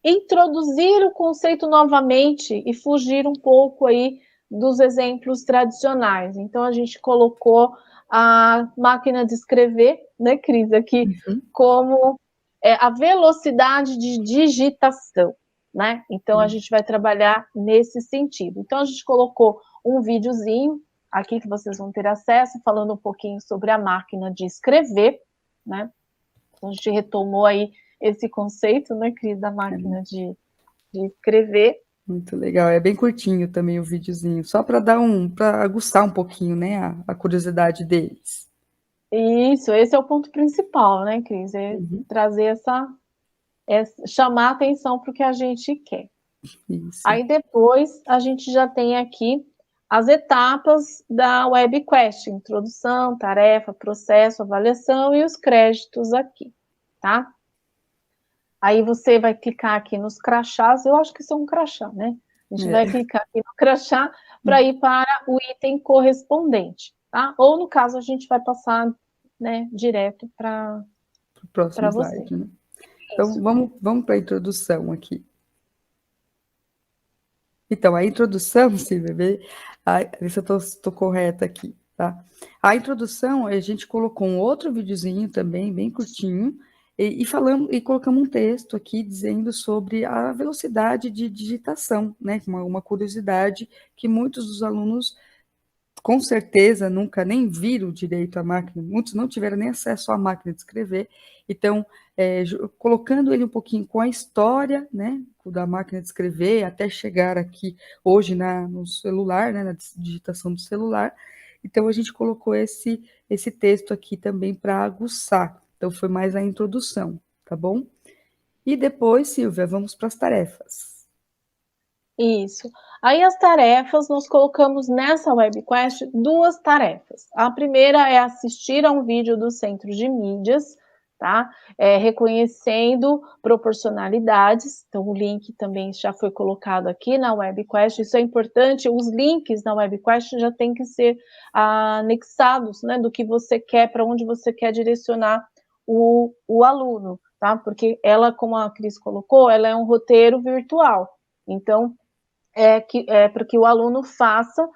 introduzir o conceito novamente e fugir um pouco aí dos exemplos tradicionais. Então, a gente colocou a máquina de escrever, né, Cris, aqui, como a velocidade de digitação, né? Então, a gente vai trabalhar nesse sentido. Então, a gente colocou um videozinho aqui que vocês vão ter acesso, falando um pouquinho sobre a máquina de escrever, né? Então, a gente retomou aí esse conceito, né, Cris, da máquina de escrever. Muito legal, é bem curtinho também o videozinho, só para para aguçar um pouquinho, né, a curiosidade deles. Isso, esse é o ponto principal, né, Cris? Trazer chamar atenção para o que a gente quer. Isso. Aí depois a gente já tem aqui as etapas da WebQuest, introdução, tarefa, processo, avaliação e os créditos aqui, tá? Aí você vai clicar aqui nos crachás, eu acho que são um crachá, né? A gente vai clicar aqui no crachá para ir para o item correspondente, tá? Ou no caso a gente vai passar, né, direto para o próximo você. slide, né? Então vamos para a introdução aqui. Então, a introdução, Silvia, ver se eu estou correta aqui, tá? A introdução, a gente colocou um outro videozinho também, bem curtinho, e colocamos um texto aqui dizendo sobre a velocidade de digitação, né? Uma curiosidade que muitos dos alunos, com certeza, nunca nem viram direito à máquina, muitos não tiveram nem acesso à máquina de escrever, então, colocando ele um pouquinho com a história, né, da máquina de escrever, até chegar aqui hoje no celular, né, na digitação do celular, então a gente colocou esse texto aqui também para aguçar, então foi mais a introdução, tá bom? E depois, Silvia, vamos para as tarefas. Isso. Aí as tarefas, nós colocamos nessa WebQuest 2 tarefas. A primeira é assistir a um vídeo do Centro de Mídias, tá? Reconhecendo proporcionalidades. Então, o link também já foi colocado aqui na WebQuest. Isso é importante, os links na WebQuest já tem que ser anexados, né? Do que você quer, para onde você quer direcionar o aluno, tá? Porque ela, como a Cris colocou, ela é um roteiro virtual. Então, para que o aluno faça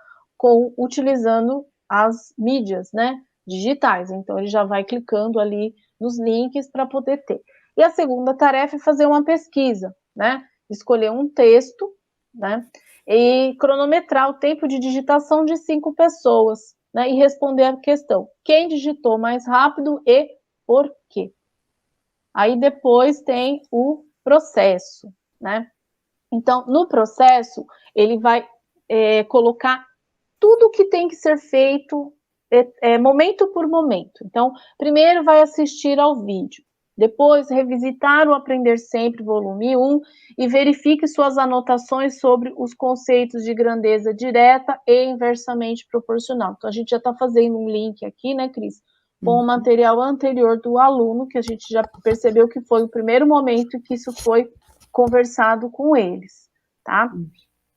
utilizando as mídias, né, digitais. Então, ele já vai clicando ali nos links para poder ter. E a segunda tarefa é fazer uma pesquisa, né, escolher um texto, né, e cronometrar o tempo de digitação de 5 pessoas, né, e responder a questão: quem digitou mais rápido e por quê? Aí depois tem o processo, né? Então, no processo, ele vai colocar tudo o que tem que ser feito momento por momento. Então, primeiro vai assistir ao vídeo, depois revisitar o Aprender Sempre, volume 1, e verifique suas anotações sobre os conceitos de grandeza direta e inversamente proporcional. Então, a gente já está fazendo um link aqui, né, Cris, com o material anterior do aluno, que a gente já percebeu que foi o primeiro momento que isso foi conversado com eles, tá?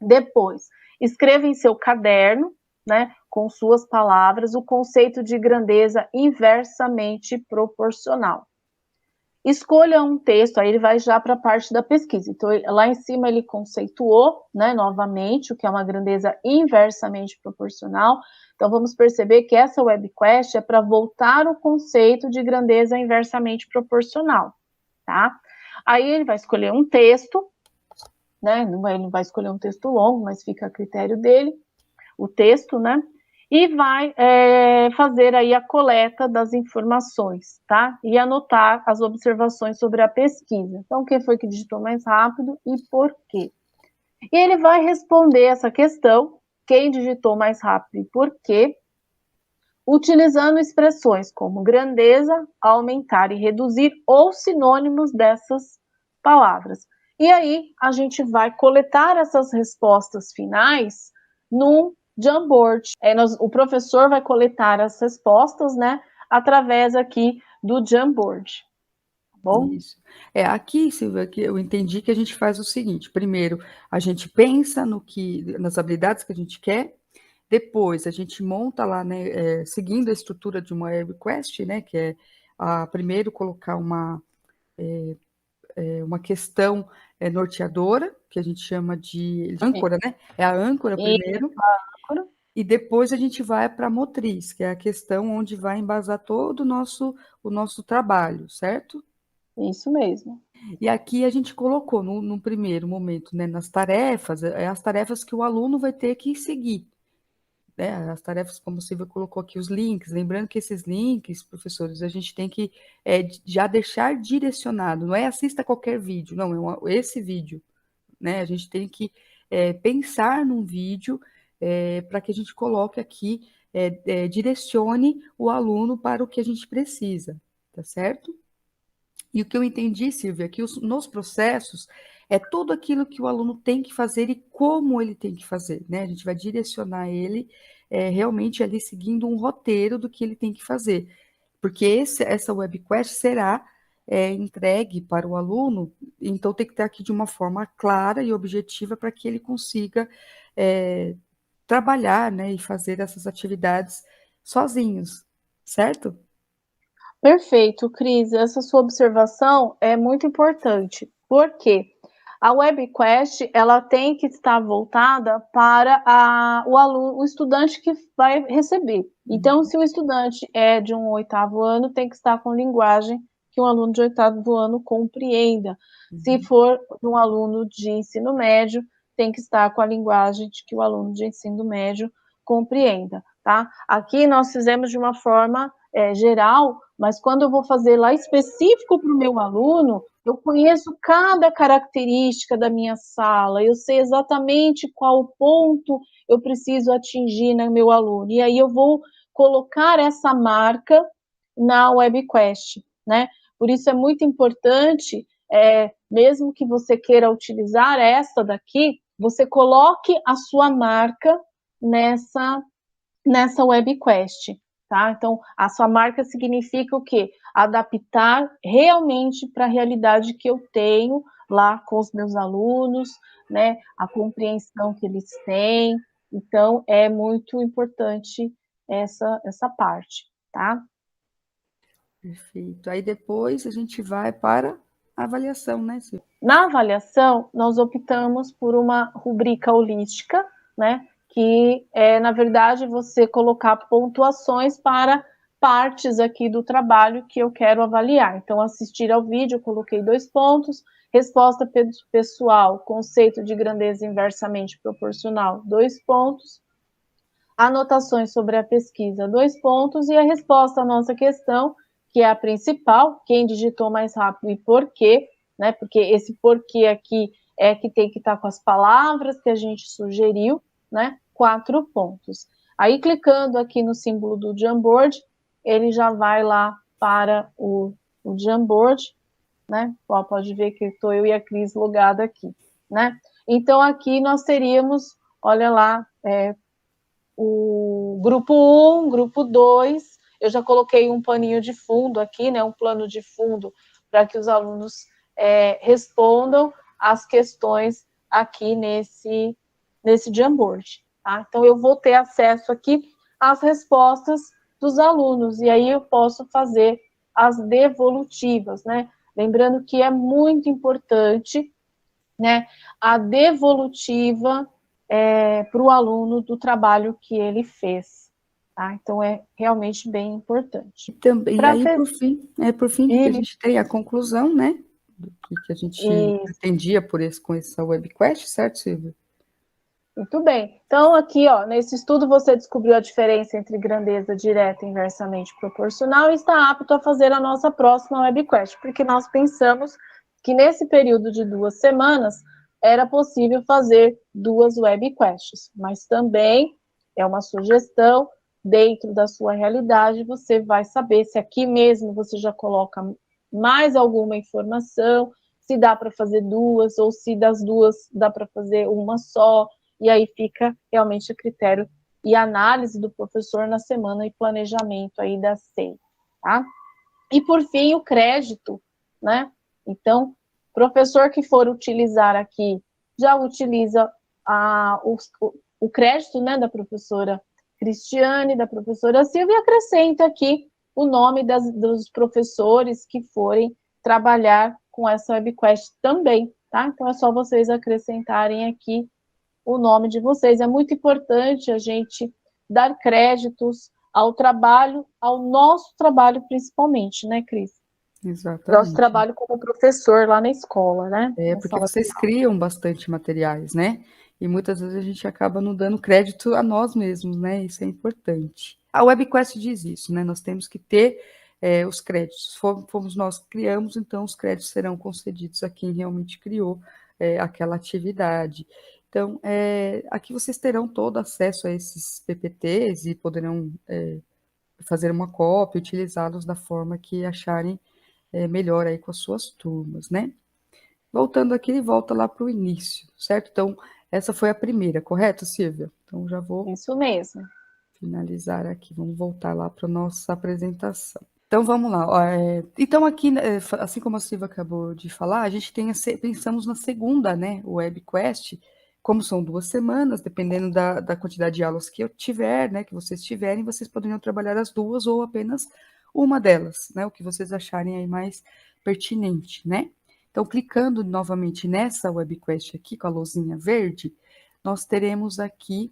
Depois, escreva em seu caderno, né, com suas palavras, o conceito de grandeza inversamente proporcional. Escolha um texto, aí ele vai já para a parte da pesquisa. Então, lá em cima ele conceituou, né, novamente, o que é uma grandeza inversamente proporcional. Então, vamos perceber que essa WebQuest é para voltar o conceito de grandeza inversamente proporcional, tá? Aí ele vai escolher um texto, né? Ele não vai escolher um texto longo, mas fica a critério dele, o texto, né? E vai fazer aí a coleta das informações, tá? E anotar as observações sobre a pesquisa. Então, quem foi que digitou mais rápido e por quê? E ele vai responder essa questão, quem digitou mais rápido e por quê, utilizando expressões como grandeza, aumentar e reduzir ou sinônimos dessas palavras. E aí a gente vai coletar essas respostas finais num Jamboard. O professor vai coletar as respostas, né, através aqui do Jamboard. Tá bom? Isso. Aqui, Silvia, que eu entendi que a gente faz o seguinte: primeiro, a gente pensa nas habilidades que a gente quer. Depois, a gente monta lá, né, seguindo a estrutura de uma WebQuest, né, que é primeiro colocar uma questão norteadora, que a gente chama de âncora, né? É a âncora primeiro. E depois a gente vai para a motriz, que é a questão onde vai embasar todo o nosso trabalho, certo? Isso mesmo. E aqui a gente colocou no primeiro momento, né, nas tarefas, as tarefas que o aluno vai ter que seguir, né? As tarefas, como você colocou aqui, os links, lembrando que esses links, professores, a gente tem que já deixar direcionado, não é assista qualquer vídeo, não, é esse vídeo, né? A gente tem que pensar num vídeo para que a gente coloque aqui, direcione o aluno para o que a gente precisa, tá certo? E o que eu entendi, Silvia, é que nos processos é tudo aquilo que o aluno tem que fazer e como ele tem que fazer, né? A gente vai direcionar ele realmente ali seguindo um roteiro do que ele tem que fazer, porque essa webquest será entregue para o aluno, então tem que estar aqui de uma forma clara e objetiva para que ele consiga trabalhar, né, e fazer essas atividades sozinhos, certo? Perfeito, Cris. Essa sua observação é muito importante, porque a webquest ela tem que estar voltada para o aluno, o estudante que vai receber. Então, se o estudante é de um 8º ano, tem que estar com linguagem que um aluno de 8º ano compreenda. Se for de um aluno de ensino médio, tem que estar com a linguagem de que o aluno de ensino médio compreenda, tá? Aqui nós fizemos de uma forma geral, mas quando eu vou fazer lá específico para o meu aluno, eu conheço cada característica da minha sala, eu sei exatamente qual ponto eu preciso atingir no meu aluno, e aí eu vou colocar essa marca na webquest, né? Por isso é muito importante, mesmo que você queira utilizar essa daqui, você coloque a sua marca nessa webquest, tá? Então, a sua marca significa o quê? Adaptar realmente para a realidade que eu tenho lá com os meus alunos, né? A compreensão que eles têm. Então, é muito importante essa parte, tá? Perfeito. Aí depois a gente vai para a avaliação, né, Silvia? Na avaliação, nós optamos por uma rubrica holística, né? Que é, na verdade, você colocar pontuações para partes aqui do trabalho que eu quero avaliar. Então, assistir ao vídeo, eu coloquei 2 pontos, resposta pessoal, conceito de grandeza inversamente proporcional, 2 pontos, anotações sobre a pesquisa, 2 pontos, e a resposta à nossa questão, que é a principal, quem digitou mais rápido e por quê, né? Porque esse porquê aqui é que tem que estar com as palavras que a gente sugeriu, né? 4 pontos. Aí, clicando aqui no símbolo do Jamboard, ele já vai lá para o Jamboard, né? Pode ver que estou eu e a Cris logada aqui, né? Então, aqui nós teríamos, olha lá, o grupo 1, grupo 2, eu já coloquei um paninho de fundo aqui, né? Um plano de fundo para que os alunos respondam as questões aqui nesse Jamboard, tá? Então, eu vou ter acesso aqui às respostas dos alunos, e aí eu posso fazer as devolutivas, né? Lembrando que é muito importante, né, a devolutiva para o aluno do trabalho que ele fez, tá? Então, é realmente bem importante. E aí, por fim, que a gente tem a conclusão, né? Do que a gente pretendia com essa webquest, certo, Silvia? Muito bem. Então, aqui, ó, nesse estudo, você descobriu a diferença entre grandeza direta e inversamente proporcional e está apto a fazer a nossa próxima webquest, porque nós pensamos que nesse período de 2 semanas era possível fazer 2 webquests, mas também é uma sugestão, dentro da sua realidade, você vai saber se aqui mesmo você já coloca mais alguma informação, se dá para fazer 2, ou se das 2 dá para fazer uma só, e aí fica realmente a critério e análise do professor na semana e planejamento aí da SEI, tá? E por fim, o crédito, né? Então, professor que for utilizar aqui, já utiliza o crédito, né, da professora Cristiane, da professora Silvia, e acrescenta aqui o nome dos professores que forem trabalhar com essa webquest também, tá? Então é só vocês acrescentarem aqui o nome de vocês. É muito importante a gente dar créditos ao trabalho, ao nosso trabalho principalmente, né, Cris? Nosso Exatamente. trabalho como professor lá na escola, né? É, Na porque sala de vocês aula. criam bastante materiais, né? E muitas vezes a gente acaba não dando crédito a nós mesmos, né? Isso é importante. A WebQuest diz isso, né? Nós temos que ter os créditos. Fomos nós que criamos, então os créditos serão concedidos a quem realmente criou aquela atividade. Então, aqui vocês terão todo acesso a esses PPTs e poderão fazer uma cópia, utilizá-los da forma que acharem melhor aí com as suas turmas, né? Voltando aqui, ele volta lá para o início, certo? Então, essa foi a primeira, correto, Silvia? Então, já vou Isso mesmo. finalizar aqui. Vamos voltar lá para a nossa apresentação. Então, vamos lá. Então, aqui, assim como a Silvia acabou de falar, a gente pensamos na segunda, né, o WebQuest, como são 2 semanas, dependendo da quantidade de aulas que eu tiver, né, que vocês tiverem, vocês poderiam trabalhar as 2 ou apenas uma delas, né, o que vocês acharem aí mais pertinente, né? Então, clicando novamente nessa webquest aqui, com a luzinha verde, nós teremos aqui,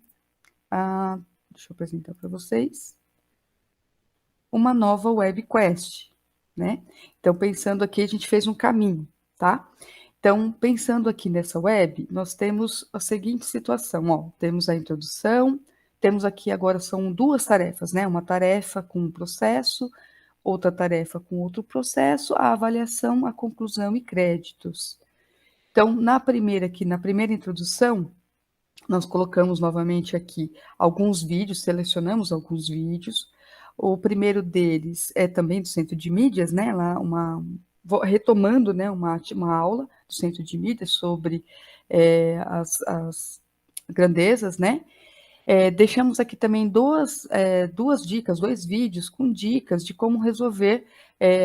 deixa eu apresentar para vocês, uma nova webquest, né? Então, pensando aqui, a gente fez um caminho, tá? Então, pensando aqui nessa web, nós temos a seguinte situação, ó, temos a introdução, temos aqui agora são 2 tarefas, né? Uma tarefa com um processo, outra tarefa com outro processo, a avaliação, a conclusão e créditos. Então, na primeira introdução, nós colocamos novamente aqui alguns vídeos, selecionamos alguns vídeos. O primeiro deles é também do Centro de Mídias, né? Lá retomando, né, uma aula do Centro de Mídias sobre as grandezas, né? Deixamos aqui também duas dicas, 2 vídeos com dicas de como resolver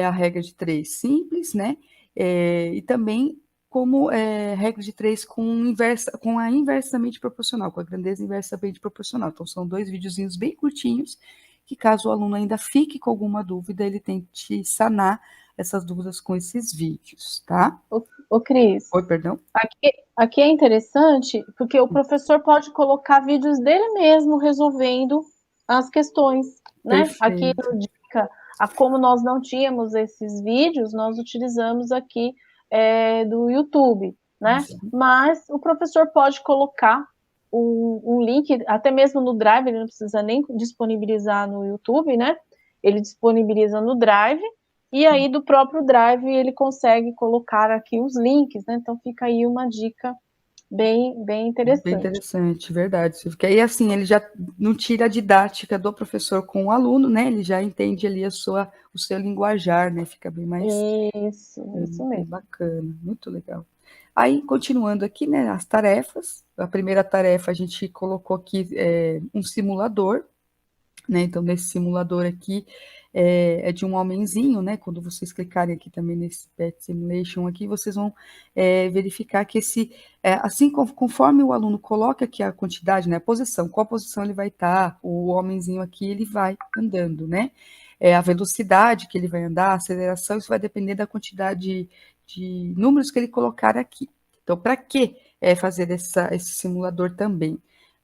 a regra de 3 simples, né? E também como regra de 3 com a inversamente proporcional, com a grandeza inversamente proporcional. Então, são 2 videozinhos bem curtinhos, que caso o aluno ainda fique com alguma dúvida, ele tente sanar essas dúvidas com esses vídeos, tá? Ô, Cris, Oi, perdão? aqui é interessante porque o professor pode colocar vídeos dele mesmo resolvendo as questões, né? Aqui Perfeito. no Dica, como nós não tínhamos esses vídeos, nós utilizamos aqui do YouTube, né? Mas o professor pode colocar um link, até mesmo no Drive, ele não precisa nem disponibilizar no YouTube, né? Ele disponibiliza no Drive, e aí do próprio Drive ele consegue colocar aqui os links, né? Então fica aí uma dica bem interessante. Bem interessante, verdade. Porque aí, assim, ele já não tira a didática do professor com o aluno, né? Ele já entende ali o seu linguajar, né? Fica bem mais Isso mesmo. bacana, muito legal. Aí, continuando aqui, né, as tarefas. A primeira tarefa a gente colocou aqui um simulador, né? Então, nesse simulador aqui é de um homenzinho, né? Quando vocês clicarem aqui também nesse Pet Simulation aqui, vocês vão verificar que assim conforme o aluno coloca aqui a quantidade, né? A posição, qual posição ele vai estar, o homenzinho aqui ele vai andando, né? A velocidade que ele vai andar, a aceleração, isso vai depender da quantidade de números que ele colocar aqui. Então, para que fazer esse simulador também?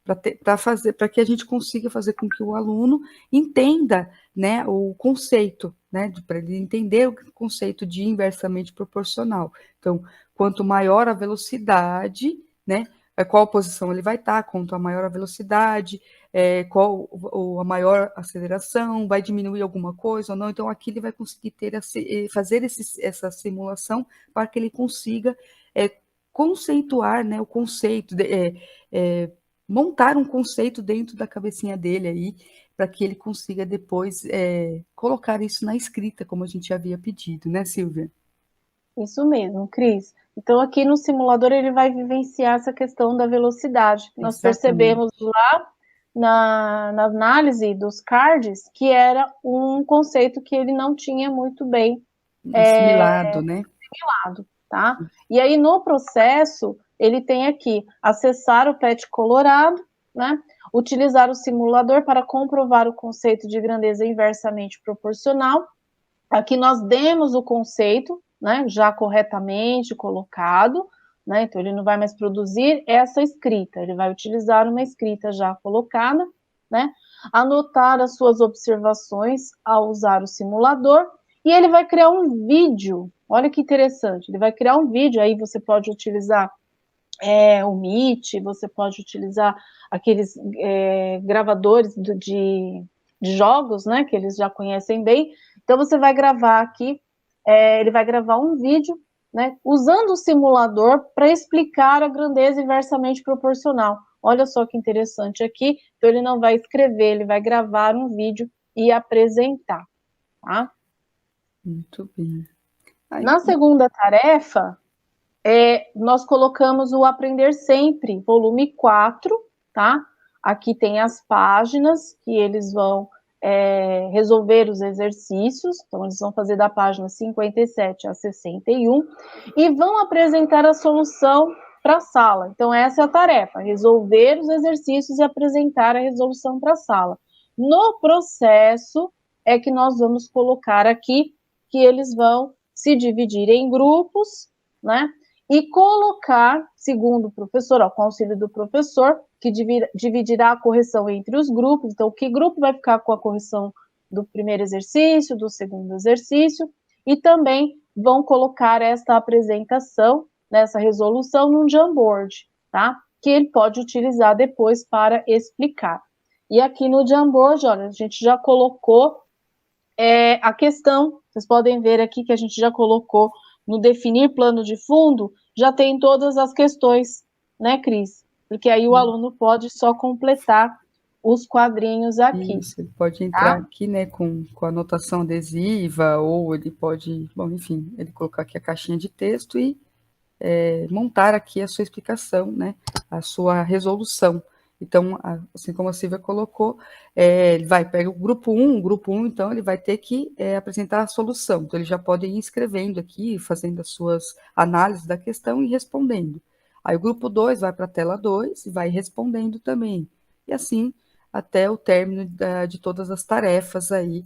Para que a gente consiga fazer com que o aluno entenda, né, o conceito, né, para ele entender o conceito de inversamente proporcional. Então, quanto maior a velocidade, né, qual posição ele vai estar, quanto maior a velocidade, qual a maior aceleração, vai diminuir alguma coisa ou não. Então, aqui ele vai conseguir fazer essa simulação para que ele consiga conceituar, né, o conceito, montar um conceito dentro da cabecinha dele aí, para que ele consiga depois colocar isso na escrita, como a gente havia pedido, né, Silvia? Isso mesmo, Cris. Então, aqui no simulador, ele vai vivenciar essa questão da velocidade. Nós percebemos lá na análise dos cards que era um conceito que ele não tinha muito bem assimilado, né? Tá? E aí, no processo, ele tem aqui acessar o PET colorado, né? utilizar o simulador para comprovar o conceito de grandeza inversamente proporcional. Aqui nós demos o conceito, né, já corretamente colocado, né, então ele não vai mais produzir essa escrita, ele vai utilizar uma escrita já colocada, né, anotar as suas observações ao usar o simulador, e ele vai criar um vídeo, olha que interessante, ele vai criar um vídeo, aí você pode utilizar o Meet, você pode utilizar aqueles gravadores de jogos, né, que eles já conhecem bem, então você vai gravar aqui, ele vai gravar um vídeo, né, usando o simulador para explicar a grandeza inversamente proporcional. Olha só que interessante aqui, então ele não vai escrever, ele vai gravar um vídeo e apresentar, tá? Muito bem. Aí, Na segunda tarefa, nós colocamos o Aprender Sempre, volume 4, tá? Aqui tem as páginas que eles vão resolver os exercícios, então eles vão fazer da página 57 a 61 e vão apresentar a solução para a sala. Então essa é a tarefa, resolver os exercícios e apresentar a resolução para a sala. No processo é que nós vamos colocar aqui que eles vão se dividir em grupos, né? E colocar, segundo o professor, com auxílio do professor, que dividirá a correção entre os grupos. Então, que grupo vai ficar com a correção do primeiro exercício, do segundo exercício, e também vão colocar esta apresentação, nessa resolução, num Jamboard, tá? Que ele pode utilizar depois para explicar. E aqui no Jamboard, olha, a gente já colocou a questão, vocês podem ver aqui que a gente já colocou no definir plano de fundo, já tem todas as questões, né, Cris? Porque aí o aluno pode só completar os quadrinhos aqui. Isso, ele pode entrar aqui, né, com a anotação adesiva, ou ele pode, bom, enfim, ele colocar aqui a caixinha de texto e montar aqui a sua explicação, né, a sua resolução. Então, assim como a Silvia colocou, ele pega o grupo 1, então ele vai ter que apresentar a solução. Então, ele já pode ir escrevendo aqui, fazendo as suas análises da questão e respondendo. Aí o grupo 2 vai para a tela 2 e vai respondendo também. E assim, até o término de todas as tarefas aí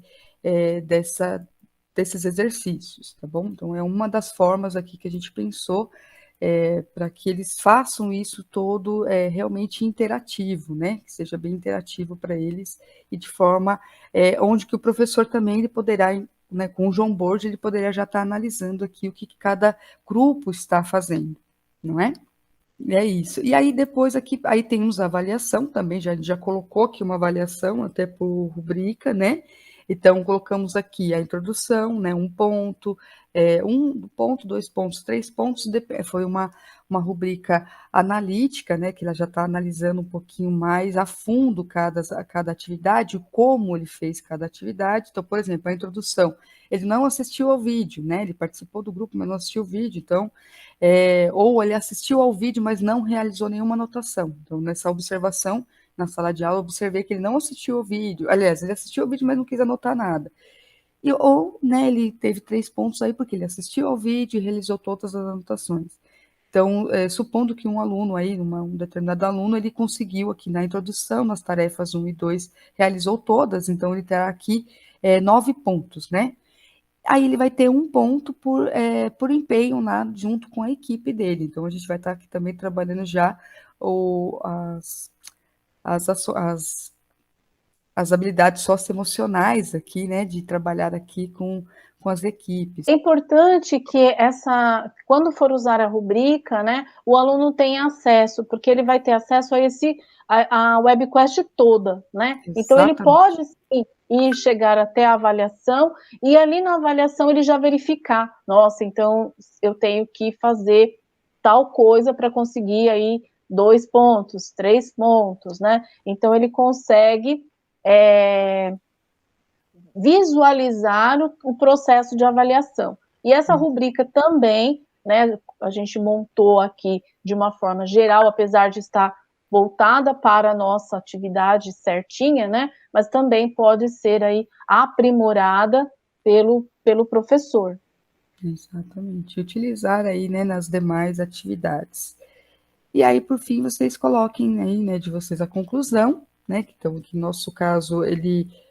desses exercícios, tá bom? Então, é uma das formas aqui que a gente pensou para que eles façam isso todo realmente interativo, né? Que seja bem interativo para eles e de forma onde que o professor também ele poderá, né, com o Jamboard, ele poderia já estar analisando aqui o que cada grupo está fazendo, não é? É isso. E aí depois aqui, aí temos a avaliação também, já colocou aqui uma avaliação até por rubrica, né? Então colocamos aqui a introdução, né? 1 ponto, 2 pontos, 3 pontos, foi uma rubrica analítica, né? Que ela já está analisando um pouquinho mais a fundo cada atividade, como ele fez cada atividade. Então, por exemplo, a introdução, ele não assistiu ao vídeo, né? Ele participou do grupo, mas não assistiu o vídeo, então ou ele assistiu ao vídeo, mas não realizou nenhuma anotação. Então, nessa observação, na sala de aula, eu observei que ele não assistiu ao vídeo. Aliás, ele assistiu ao vídeo, mas não quis anotar nada. Ou, né, ele teve 3 pontos aí, porque ele assistiu ao vídeo e realizou todas as anotações. Então, supondo que um aluno aí, um determinado aluno, ele conseguiu aqui na introdução, nas tarefas 1 e 2, realizou todas, então ele terá aqui 9 pontos, né? Aí ele vai ter 1 ponto por empenho lá junto com a equipe dele. Então, a gente vai estar aqui também trabalhando já as habilidades socioemocionais aqui, né, de trabalhar aqui com as equipes. É importante que quando for usar a rubrica, né, o aluno tenha acesso, porque ele vai ter acesso a webquest toda, né? Exatamente. Então ele pode sim ir chegar até a avaliação e ali na avaliação ele já verificar, nossa, então eu tenho que fazer tal coisa para conseguir aí 2 pontos, 3 pontos, né? Então ele consegue visualizar o processo de avaliação. E essa rubrica também, né, a gente montou aqui de uma forma geral, apesar de estar voltada para a nossa atividade certinha, né, mas também pode ser aí aprimorada pelo professor. Exatamente, utilizar aí, né, nas demais atividades. E aí, por fim, vocês coloquem aí, né, de vocês a conclusão, né? Então, que no nosso caso,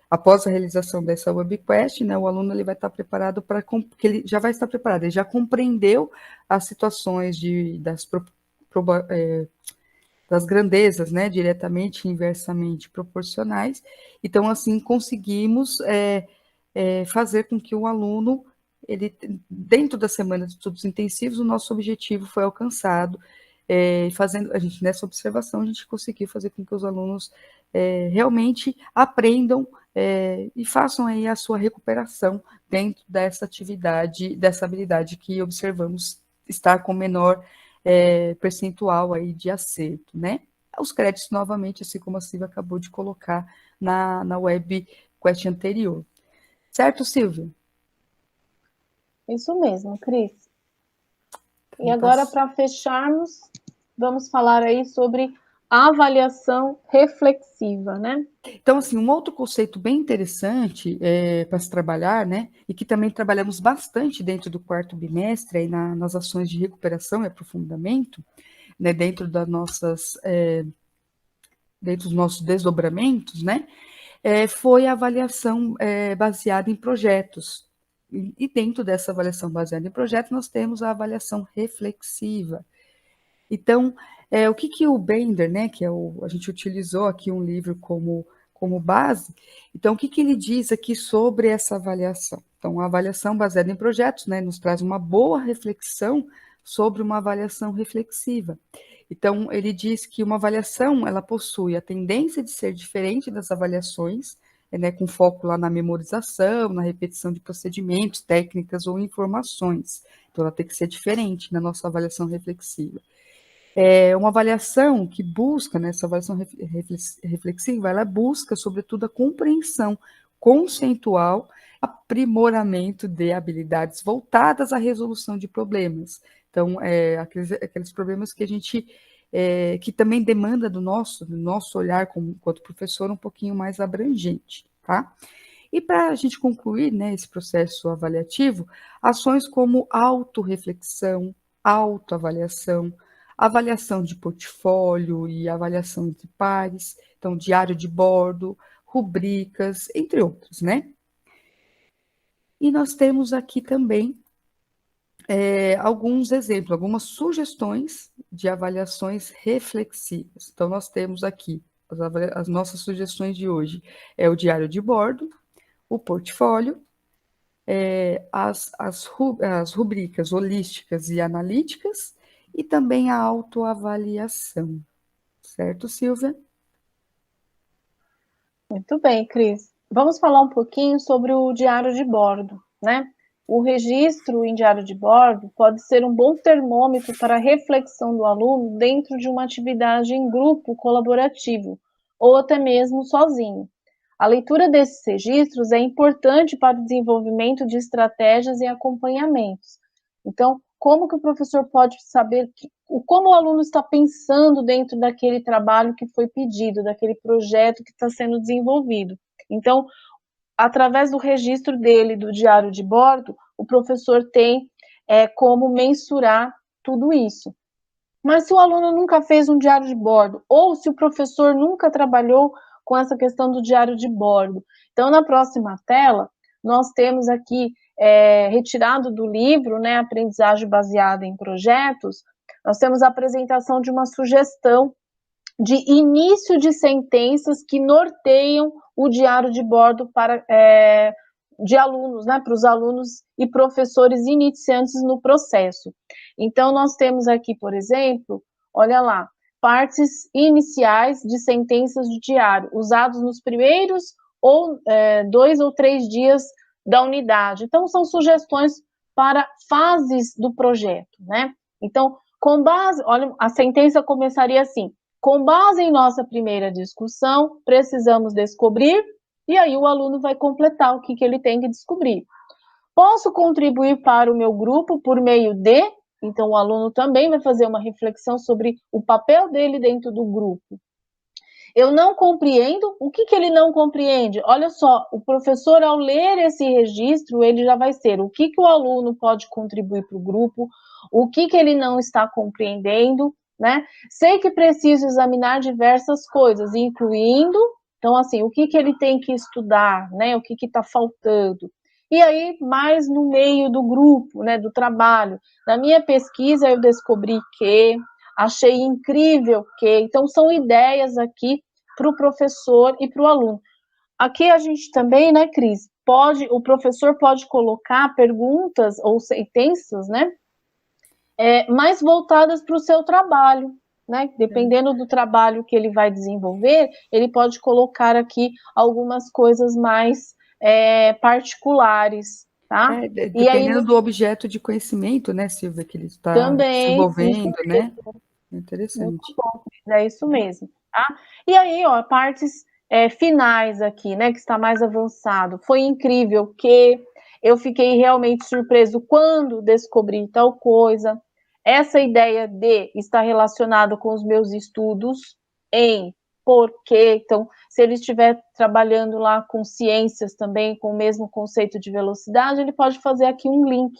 após a realização dessa webquest, né, o aluno ele vai estar preparado porque ele já vai estar preparado, ele já compreendeu as situações das grandezas, né, diretamente e inversamente proporcionais. Então, assim, conseguimos fazer com que o aluno, dentro da semana de estudos intensivos, o nosso objetivo foi alcançado. Fazendo nessa observação, a gente conseguiu fazer com que os alunos realmente aprendam e façam aí a sua recuperação dentro dessa atividade, dessa habilidade que observamos estar com menor percentual aí de acerto, né? Os créditos, novamente, assim como a Silvia acabou de colocar na web quest anterior. Certo, Silvia? Isso mesmo, Cris. E agora, para fecharmos, vamos falar aí sobre a avaliação reflexiva, né? Então, assim, um outro conceito bem interessante para se trabalhar, né, e que também trabalhamos bastante dentro do quarto bimestre, aí nas ações de recuperação e aprofundamento, né, dentro dos nossos desdobramentos, né, foi a avaliação baseada em projetos. E dentro dessa avaliação baseada em projetos, nós temos a avaliação reflexiva. Então, o que o Bender, né, a gente utilizou aqui um livro como base, então o que ele diz aqui sobre essa avaliação? Então, a avaliação baseada em projetos, né, nos traz uma boa reflexão sobre uma avaliação reflexiva. Então, ele diz que uma avaliação, ela possui a tendência de ser diferente das avaliações, né, com foco lá na memorização, na repetição de procedimentos, técnicas ou informações. Então, ela tem que ser diferente na nossa avaliação reflexiva. Uma avaliação que busca, né, essa avaliação reflexiva, ela busca, sobretudo, a compreensão conceitual, aprimoramento de habilidades voltadas à resolução de problemas. Então, aqueles problemas que a gente, que também demanda do nosso olhar, enquanto professor, um pouquinho mais abrangente, tá? E para a gente concluir, né, esse processo avaliativo, ações como autorreflexão, autoavaliação, avaliação de portfólio e avaliação entre pares, então diário de bordo, rubricas, entre outros, né? E nós temos aqui também alguns exemplos, algumas sugestões de avaliações reflexivas. Então, nós temos aqui as nossas sugestões de hoje. É o diário de bordo, o portfólio, as rubricas holísticas e analíticas, e também a autoavaliação. Certo, Silvia? Muito bem, Cris. Vamos falar um pouquinho sobre o diário de bordo, né? O registro em diário de bordo pode ser um bom termômetro para a reflexão do aluno dentro de uma atividade em grupo colaborativo, ou até mesmo sozinho. A leitura desses registros é importante para o desenvolvimento de estratégias e acompanhamentos. Então, como que o professor pode saber como o aluno está pensando dentro daquele trabalho que foi pedido, daquele projeto que está sendo desenvolvido? Então, através do registro dele, do diário de bordo, o professor tem como mensurar tudo isso. Mas se o aluno nunca fez um diário de bordo, ou se o professor nunca trabalhou com essa questão do diário de bordo, então na próxima tela, nós temos aqui, retirado do livro, né, Aprendizagem Baseada em Projetos, nós temos a apresentação de uma sugestão de início de sentenças que norteiam o diário de bordo de alunos, né, para os alunos e professores iniciantes no processo. Então, nós temos aqui, por exemplo, olha lá, partes iniciais de sentenças de diário, usados nos primeiros 2 ou 3 dias da unidade. Então, são sugestões para fases do projeto, né? Então, com base, olha, a sentença começaria assim: com base em nossa primeira discussão, precisamos descobrir, e aí o aluno vai completar o que ele tem que descobrir. Posso contribuir para o meu grupo por meio de... Então, o aluno também vai fazer uma reflexão sobre o papel dele dentro do grupo. Eu não compreendo. O que ele não compreende? Olha só, o professor, ao ler esse registro, ele já vai ser o que o aluno pode contribuir para o grupo, o que ele não está compreendendo, né? Sei que preciso examinar diversas coisas, incluindo, então, assim, o que ele tem que estudar, né? O que está faltando. E aí, mais no meio do grupo, né, do trabalho. Na minha pesquisa, eu descobri que, achei incrível que, então, são ideias aqui para o professor e para o aluno. Aqui a gente também, né, Cris, o professor pode colocar perguntas ou sentenças, né, mais voltadas para o seu trabalho, né? Dependendo do trabalho que ele vai desenvolver, ele pode colocar aqui algumas coisas mais particulares, tá? E aí Dependendo do objeto de conhecimento, né, Silvia, que ele está também, isso desenvolvendo, né? mesmo, muito Interessante. bom, é isso mesmo, tá? E aí, ó, partes finais aqui, né, que está mais avançado. Foi incrível que eu fiquei realmente surpreso quando descobri tal coisa. Essa ideia de estar relacionado com os meus estudos em porquê. Então, se ele estiver trabalhando lá com ciências também, com o mesmo conceito de velocidade, ele pode fazer aqui um link,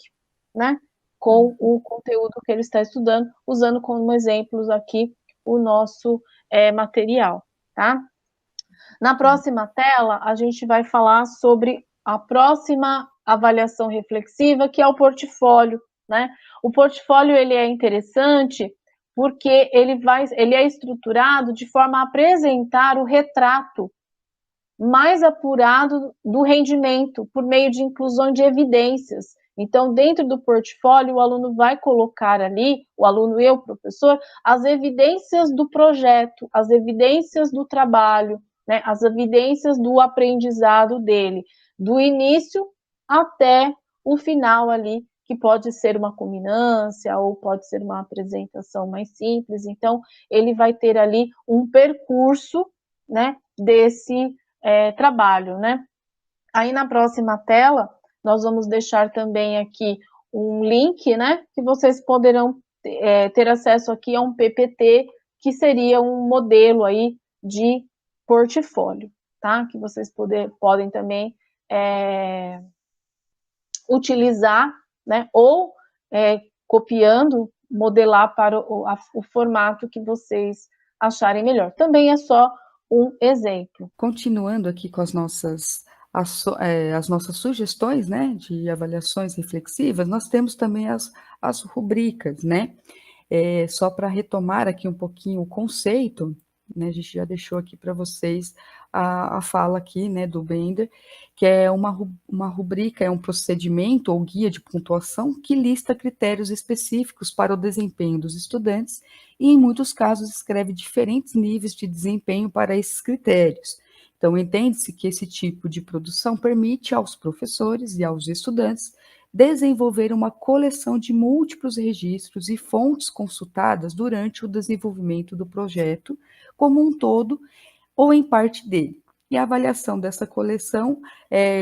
né, com o conteúdo que ele está estudando, usando como exemplos aqui o nosso material, tá? Na próxima tela, a gente vai falar sobre a próxima avaliação reflexiva, que é o portfólio, né? O portfólio, ele é interessante porque ele é estruturado de forma a apresentar o retrato mais apurado do rendimento, por meio de inclusão de evidências. Então, dentro do portfólio, o aluno vai colocar ali, o aluno e o professor, as evidências do projeto, as evidências do trabalho, né, as evidências do aprendizado dele, do início até o final ali, que pode ser uma culminância ou pode ser uma apresentação mais simples. Então, ele vai ter ali um percurso, né, desse trabalho, né? Aí na próxima tela, nós vamos deixar também aqui um link, né? Que vocês poderão ter acesso aqui a um PPT, que seria um modelo aí de portfólio, tá? Que vocês podem também utilizar, né? Ou copiando, modelar para o formato que vocês acharem melhor. Também é só um exemplo. Continuando aqui com as nossas sugestões, né, de avaliações reflexivas, nós temos também as rubricas, né? Só para retomar aqui um pouquinho o conceito, né, a gente já deixou aqui para vocês a fala aqui, né, do Bender, que é uma rubrica, é um procedimento ou guia de pontuação que lista critérios específicos para o desempenho dos estudantes e, em muitos casos, escreve diferentes níveis de desempenho para esses critérios. Então, entende-se que esse tipo de produção permite aos professores e aos estudantes desenvolver uma coleção de múltiplos registros e fontes consultadas durante o desenvolvimento do projeto, como um todo ou em parte dele. E a avaliação dessa coleção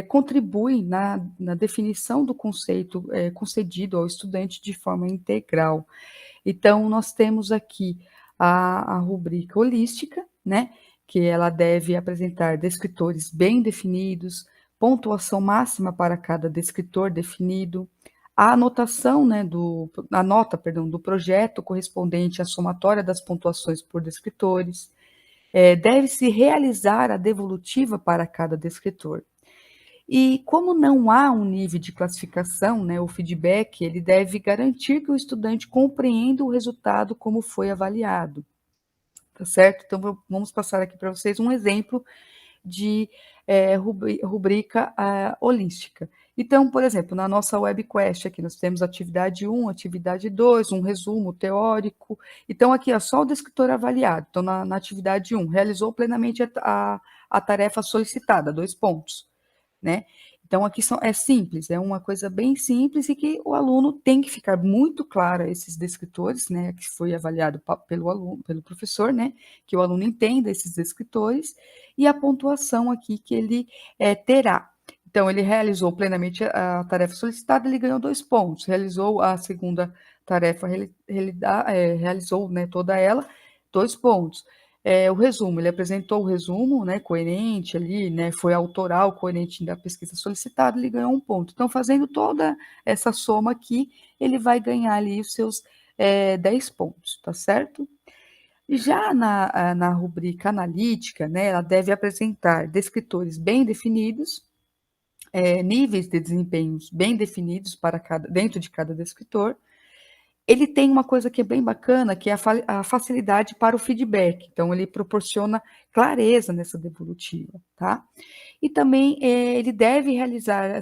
contribui na definição do conceito concedido ao estudante de forma integral. Então, nós temos aqui a rubrica holística, né, que ela deve apresentar descritores bem definidos, pontuação máxima para cada descritor definido, a anotação, né, a nota, perdão, do projeto correspondente à somatória das pontuações por descritores, deve-se realizar a devolutiva para cada descritor. E como não há um nível de classificação, né, o feedback, ele deve garantir que o estudante compreenda o resultado como foi avaliado, tá certo? Então, vamos passar aqui para vocês um exemplo de rubrica holística. Então, por exemplo, na nossa webquest aqui, nós temos atividade 1, atividade 2, um resumo teórico. Então, aqui, ó, só o descritor avaliado. Então, na atividade 1, realizou plenamente a tarefa solicitada, 2 pontos, né? Então, aqui é simples, é uma coisa bem simples e que o aluno tem que ficar muito claro esses descritores, né, que foi avaliado pelo aluno, pelo professor, né, que o aluno entenda esses descritores e a pontuação aqui que ele terá. Então, ele realizou plenamente a tarefa solicitada, ele ganhou 2 pontos. Realizou a segunda tarefa, realizou, né, toda ela, 2 pontos. O resumo, ele apresentou o resumo, né, coerente ali, né, foi autoral, coerente da pesquisa solicitada, ele ganhou 1 ponto. Então, fazendo toda essa soma aqui, ele vai ganhar ali os seus 10 pontos, tá certo? Já na rubrica analítica, né, ela deve apresentar descritores bem definidos, níveis de desempenhos bem definidos dentro de cada descritor. Ele tem uma coisa que é bem bacana, que é a facilidade para o feedback. Então, ele proporciona clareza nessa devolutiva, tá? E também ele deve realizar a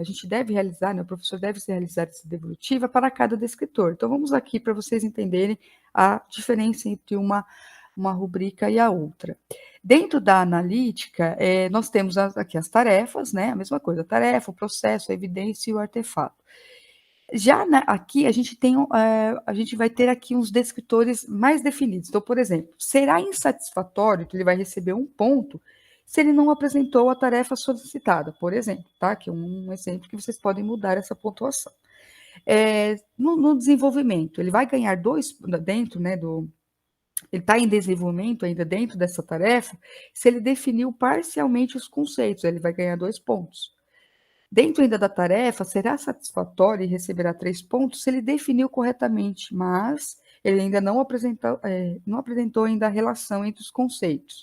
gente deve realizar, né, o professor deve realizar essa devolutiva para cada descritor. Então, vamos aqui para vocês entenderem a diferença entre uma rubrica e a outra. Dentro da analítica, nós temos aqui as tarefas, né? A mesma coisa, a tarefa, o processo, a evidência e o artefato. Já aqui a gente vai ter aqui uns descritores mais definidos. Então, por exemplo, será insatisfatório que ele vai receber 1 ponto se ele não apresentou a tarefa solicitada, por exemplo, tá? Que é um exemplo que vocês podem mudar essa pontuação. No desenvolvimento, ele vai ganhar 2 dentro, né, ele está em desenvolvimento ainda dentro dessa tarefa, se ele definiu parcialmente os conceitos, ele vai ganhar 2 pontos. Dentro ainda da tarefa, será satisfatório e receberá 3 pontos se ele definiu corretamente, mas ele ainda não apresentou ainda a relação entre os conceitos.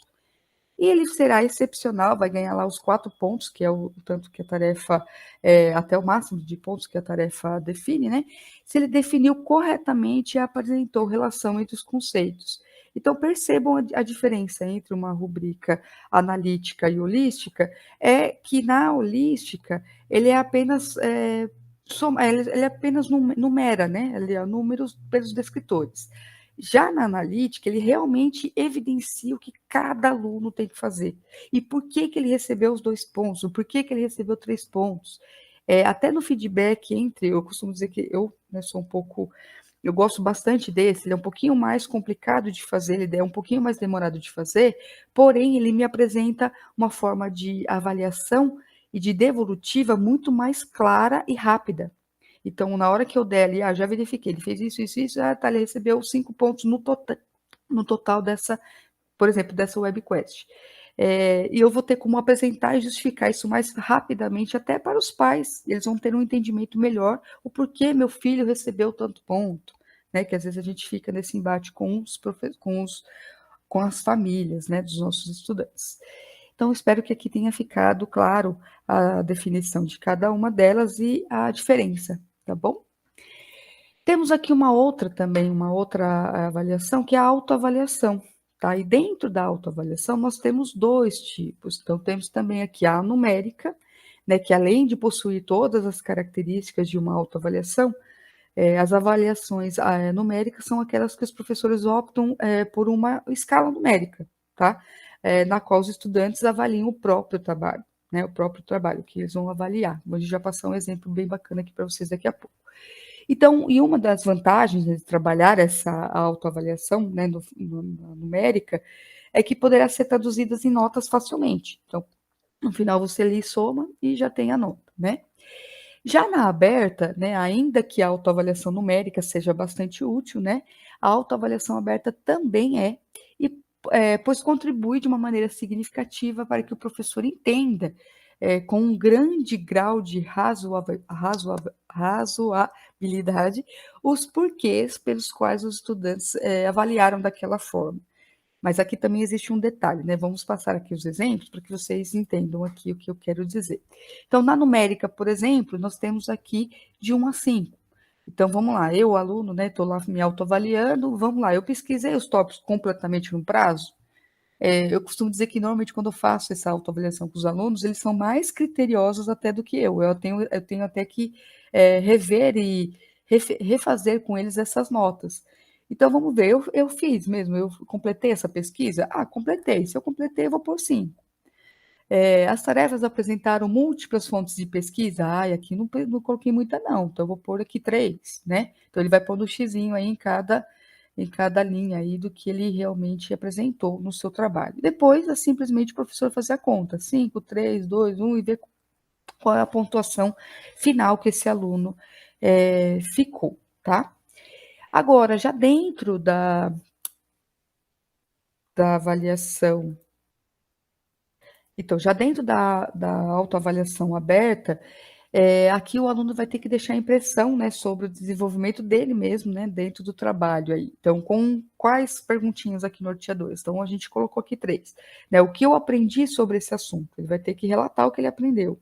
E ele será excepcional, vai ganhar lá os 4 pontos, que é o tanto que a tarefa, até o máximo de pontos que a tarefa define, né? Se ele definiu corretamente e apresentou relação entre os conceitos. Então, percebam a diferença entre uma rubrica analítica e holística, é que na holística, ele é apenas, ele é apenas numera, né? Ele é números pelos descritores. Já na analítica, ele realmente evidencia o que cada aluno tem que fazer. E por que ele recebeu os 2 pontos, o porquê que ele recebeu 3 pontos. Até no feedback eu costumo dizer que eu, né, eu gosto bastante desse, ele é um pouquinho mais complicado de fazer, ele é um pouquinho mais demorado de fazer, porém ele me apresenta uma forma de avaliação e de devolutiva muito mais clara e rápida. Então, na hora que eu der ali, já verifiquei, ele fez isso, tá, ele recebeu 5 pontos no total dessa, por exemplo, dessa webquest. E eu vou ter como apresentar e justificar isso mais rapidamente até para os pais. Eles vão ter um entendimento melhor o porquê meu filho recebeu tanto ponto, né? Que às vezes a gente fica nesse embate com as famílias, né, dos nossos estudantes. Então, espero que aqui tenha ficado claro a definição de cada uma delas e a diferença, tá bom? Temos aqui uma outra avaliação, que é a autoavaliação, tá? E dentro da autoavaliação, nós temos 2 tipos. Então, temos também aqui a numérica, né, que além de possuir todas as características de uma autoavaliação, as avaliações numéricas são aquelas que os professores optam por uma escala numérica, tá? Na qual os estudantes avaliam o próprio trabalho, né? O próprio trabalho que eles vão avaliar. Vou já passar um exemplo bem bacana aqui para vocês daqui a pouco. Então, e uma das vantagens de trabalhar essa autoavaliação, né, na numérica, é que poderá ser traduzidas em notas facilmente. Então, no final você lê e soma e já tem a nota, né? Já na aberta, né, ainda que a autoavaliação numérica seja bastante útil, né, a autoavaliação aberta também pois contribui de uma maneira significativa para que o professor entenda, com um grande grau de razoabilidade, os porquês pelos quais os estudantes avaliaram daquela forma. Mas aqui também existe um detalhe, né? Vamos passar aqui os exemplos para que vocês entendam aqui o que eu quero dizer. Então, na numérica, por exemplo, nós temos aqui de 1 a 5. Então, vamos lá, eu, aluno, né, estou lá me autoavaliando, vamos lá, eu pesquisei os tópicos completamente no prazo. Eu costumo dizer que, normalmente, quando eu faço essa autoavaliação com os alunos, eles são mais criteriosos até do que eu. Eu tenho até que rever e refazer com eles essas notas. Então, vamos ver, eu fiz mesmo, eu completei essa pesquisa? Completei. Se eu completei, eu vou pôr 5. As tarefas apresentaram múltiplas fontes de pesquisa? Aqui não coloquei muita não, então eu vou pôr aqui 3, né? Então, ele vai pôr no xizinho aí em cada linha aí do que ele realmente apresentou no seu trabalho. Depois, simplesmente o professor fazer a conta, 5, 3, 2, 1, e ver qual é a pontuação final que esse aluno ficou, tá? Agora, já dentro da avaliação, então, já dentro da autoavaliação aberta, Aqui o aluno vai ter que deixar impressão, né, sobre o desenvolvimento dele mesmo, né, dentro do trabalho aí. Então, com quais perguntinhas aqui norteadoras? Então, a gente colocou aqui 3, né? O que eu aprendi sobre esse assunto? Ele vai ter que relatar o que ele aprendeu.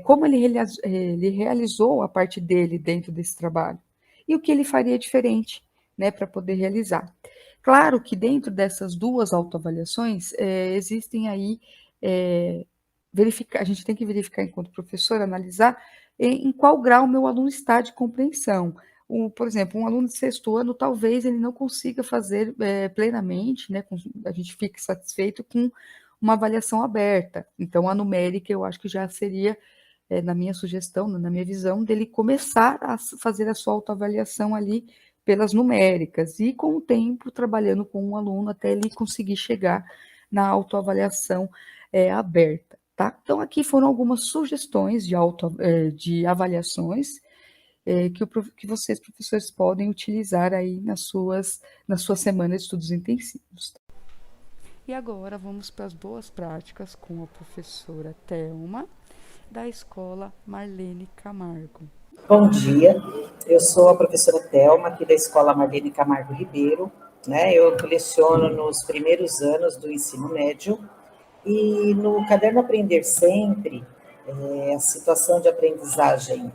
Como ele realizou a parte dele dentro desse trabalho e o que ele faria diferente, né, para poder realizar. Claro que dentro dessas 2 autoavaliações, existem aí, a gente tem que verificar enquanto professor, analisar em qual grau o meu aluno está de compreensão. Por exemplo, um aluno de 6º ano, talvez ele não consiga fazer plenamente, né, a gente fique satisfeito com uma avaliação aberta. Então, a numérica eu acho que já seria, na minha sugestão, na minha visão, dele começar a fazer a sua autoavaliação ali pelas numéricas e, com o tempo, trabalhando com um aluno até ele conseguir chegar na autoavaliação aberta, tá? Então, aqui foram algumas sugestões de avaliações que vocês, professores, podem utilizar aí nas suas semanas de estudos intensivos. E agora vamos para as boas práticas com a professora Thelma, da Escola Marlene Camargo. Bom dia, eu sou a professora Thelma, aqui da Escola Marlene Camargo Ribeiro, né? Eu leciono nos primeiros anos do ensino médio e no Caderno Aprender Sempre, a situação de aprendizagem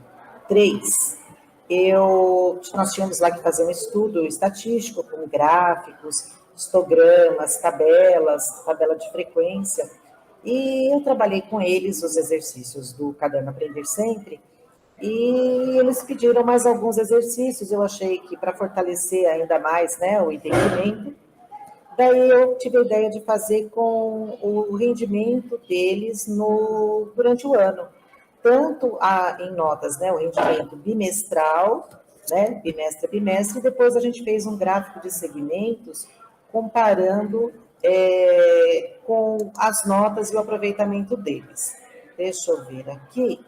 3, nós tínhamos lá que fazer um estudo estatístico com gráficos, histogramas, tabela de frequência, e eu trabalhei com eles os exercícios do Caderno Aprender Sempre, e eles pediram mais alguns exercícios, eu achei que para fortalecer ainda mais, né, o entendimento, daí eu tive a ideia de fazer com o rendimento deles durante o ano, tanto em notas, né, o rendimento bimestral, né, bimestre a bimestre, e depois a gente fez um gráfico de segmentos comparando com as notas e o aproveitamento deles. Deixa eu ver aqui,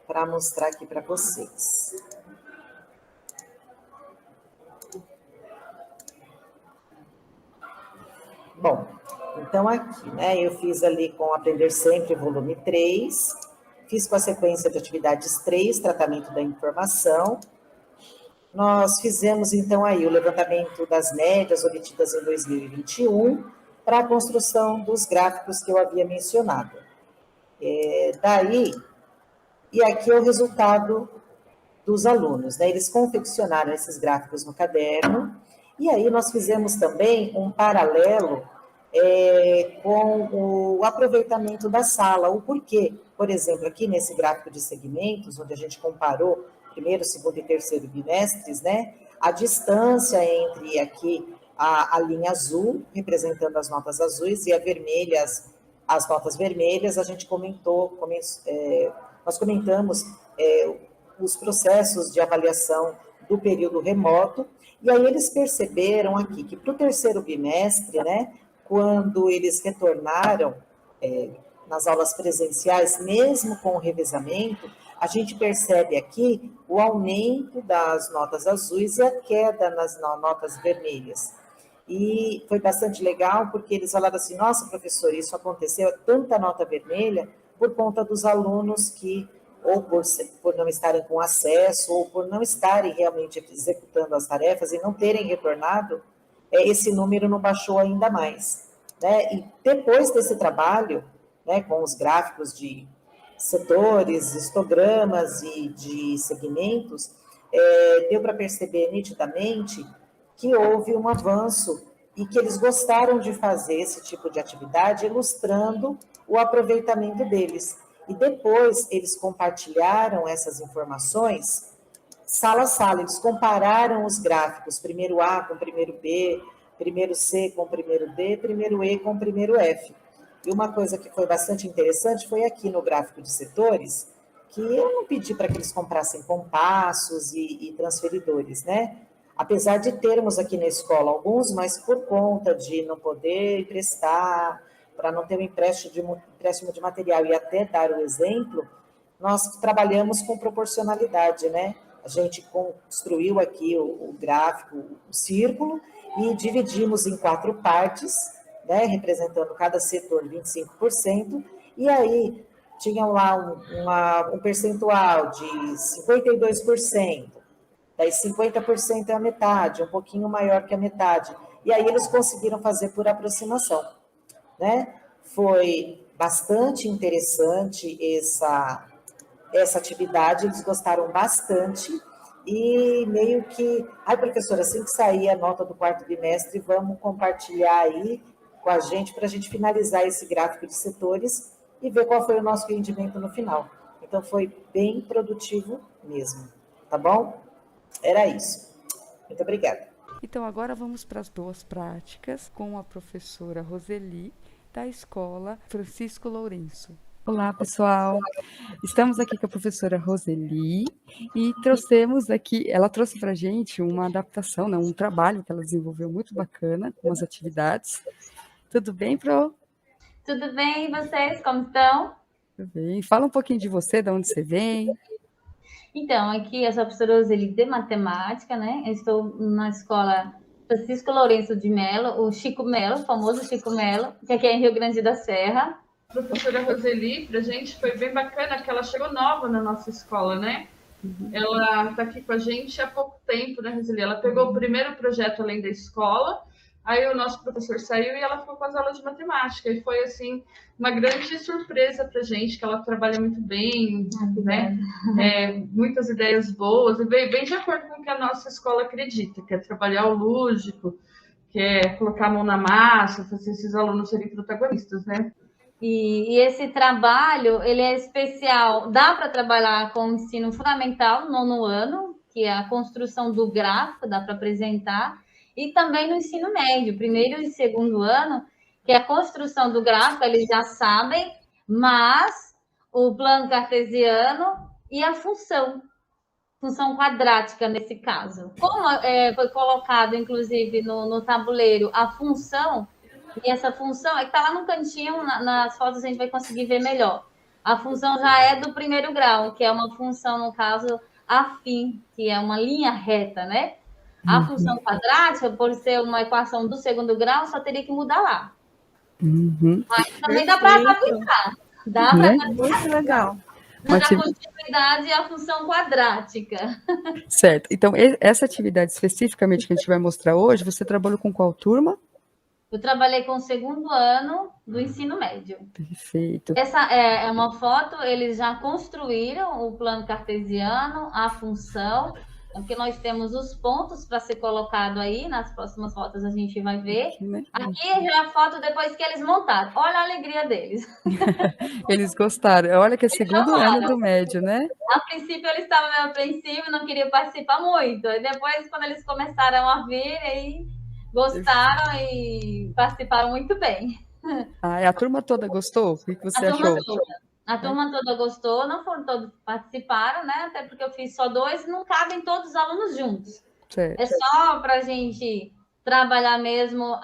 para mostrar aqui para vocês. Bom, então aqui, né, eu fiz ali com Aprender Sempre, volume 3, fiz com a sequência de atividades 3, tratamento da informação. Nós fizemos, então, aí o levantamento das médias obtidas em 2021 para a construção dos gráficos que eu havia mencionado. E aqui é o resultado dos alunos, né? Eles confeccionaram esses gráficos no caderno, e aí nós fizemos também um paralelo com o aproveitamento da sala, o porquê. Por exemplo, aqui nesse gráfico de segmentos, onde a gente comparou primeiro, segundo e terceiro bimestres, né? A distância entre aqui a linha azul, representando as notas azuis, e as notas vermelhas, a gente nós comentamos os processos de avaliação do período remoto, e aí eles perceberam aqui que para o terceiro bimestre, né, quando eles retornaram nas aulas presenciais, mesmo com o revezamento, a gente percebe aqui o aumento das notas azuis e a queda nas notas vermelhas. E foi bastante legal, porque eles falaram assim, nossa, professor, isso aconteceu, tanta nota vermelha, por conta dos alunos que, ou por não estarem com acesso, ou por não estarem realmente executando as tarefas e não terem retornado, esse número não baixou ainda mais, né? E depois desse trabalho, né, com os gráficos de setores, histogramas e de segmentos, deu para perceber nitidamente que houve um avanço e que eles gostaram de fazer esse tipo de atividade, ilustrando o aproveitamento deles. E depois eles compartilharam essas informações sala a sala, eles compararam os gráficos, primeiro A com primeiro B, primeiro C com primeiro D, primeiro E com primeiro F. E uma coisa que foi bastante interessante foi aqui no gráfico de setores, que eu não pedi para que eles comprassem compassos e transferidores, né? Apesar de termos aqui na escola alguns, mas por conta de não poder emprestar, para não ter um empréstimo de material e até dar o exemplo, nós trabalhamos com proporcionalidade, né? A gente construiu aqui o gráfico, o círculo, e dividimos em 4 partes, né? Representando cada setor 25%, e aí tinham lá um percentual de 52%, daí 50% é a metade, um pouquinho maior que a metade. E aí eles conseguiram fazer por aproximação, né? Foi bastante interessante essa atividade, eles gostaram bastante e meio que... Ai, professora, assim que sair a nota do quarto bimestre, vamos compartilhar aí com a gente para a gente finalizar esse gráfico de setores e ver qual foi o nosso rendimento no final. Então, foi bem produtivo mesmo, tá bom? Era isso. Muito obrigada. Então, agora vamos para as boas práticas com a professora Roseli, da Escola Francisco Lourenço. Olá, pessoal. Estamos aqui com a professora Roseli e ela trouxe para a gente uma adaptação, né, um trabalho que ela desenvolveu muito bacana, com as atividades. Tudo bem, Pro? Tudo bem, e vocês, como estão? Tudo bem. Fala um pouquinho de você, de onde você vem. Então, aqui eu sou a professora Roseli de matemática, né? Eu estou na escola Francisco Lourenço de Mello, o Chico Mello, o famoso Chico Mello, que aqui é em Rio Grande da Serra. A professora Roseli, para a gente foi bem bacana, que ela chegou nova na nossa escola, né? Ela está aqui com a gente há pouco tempo, né, Roseli? Ela pegou o primeiro projeto além da escola, aí o nosso professor saiu e ela ficou com as aulas de matemática. E foi, assim, uma grande surpresa para a gente, que ela trabalha muito bem, né? Muitas ideias boas, e bem de acordo com o que a nossa escola acredita, que é trabalhar o lúdico, que é colocar a mão na massa, fazer esses alunos serem protagonistas, né? E esse trabalho, ele é especial, dá para trabalhar com o ensino fundamental, nono ano, que é a construção do gráfico, dá para apresentar, e também no ensino médio, primeiro e segundo ano, que é a construção do gráfico, eles já sabem, mas o plano cartesiano e a função quadrática nesse caso. Como foi colocado, inclusive, no tabuleiro, a função, e essa função é que está lá no cantinho, nas fotos a gente vai conseguir ver melhor. A função já é do primeiro grau, que é uma função, no caso, afim, que é uma linha reta, né? A função quadrática, por ser uma equação do segundo grau, só teria que mudar lá. Mas também dá para adaptar. Dá para adaptar. Muito legal. Mas a continuidade é a função quadrática. Certo. Então, essa atividade especificamente que a gente vai mostrar hoje, você trabalhou com qual turma? Eu trabalhei com o segundo ano do ensino médio. Perfeito. Essa é uma foto, eles já construíram o plano cartesiano, a função, porque nós temos os pontos para ser colocado aí, nas próximas fotos a gente vai ver. Aqui já é a foto depois que eles montaram. Olha a alegria deles. Eles gostaram. Olha que é segundo ano do médio, né? A princípio eles estavam meio apreensivos, não queriam participar muito. E depois, quando eles começaram a vir, aí gostaram e participaram muito bem. A turma toda gostou? O que você achou? A turma toda gostou, não foram todos que participaram, né? Até porque eu fiz só 2 e não cabem todos os alunos juntos. Certo. É só para a gente trabalhar mesmo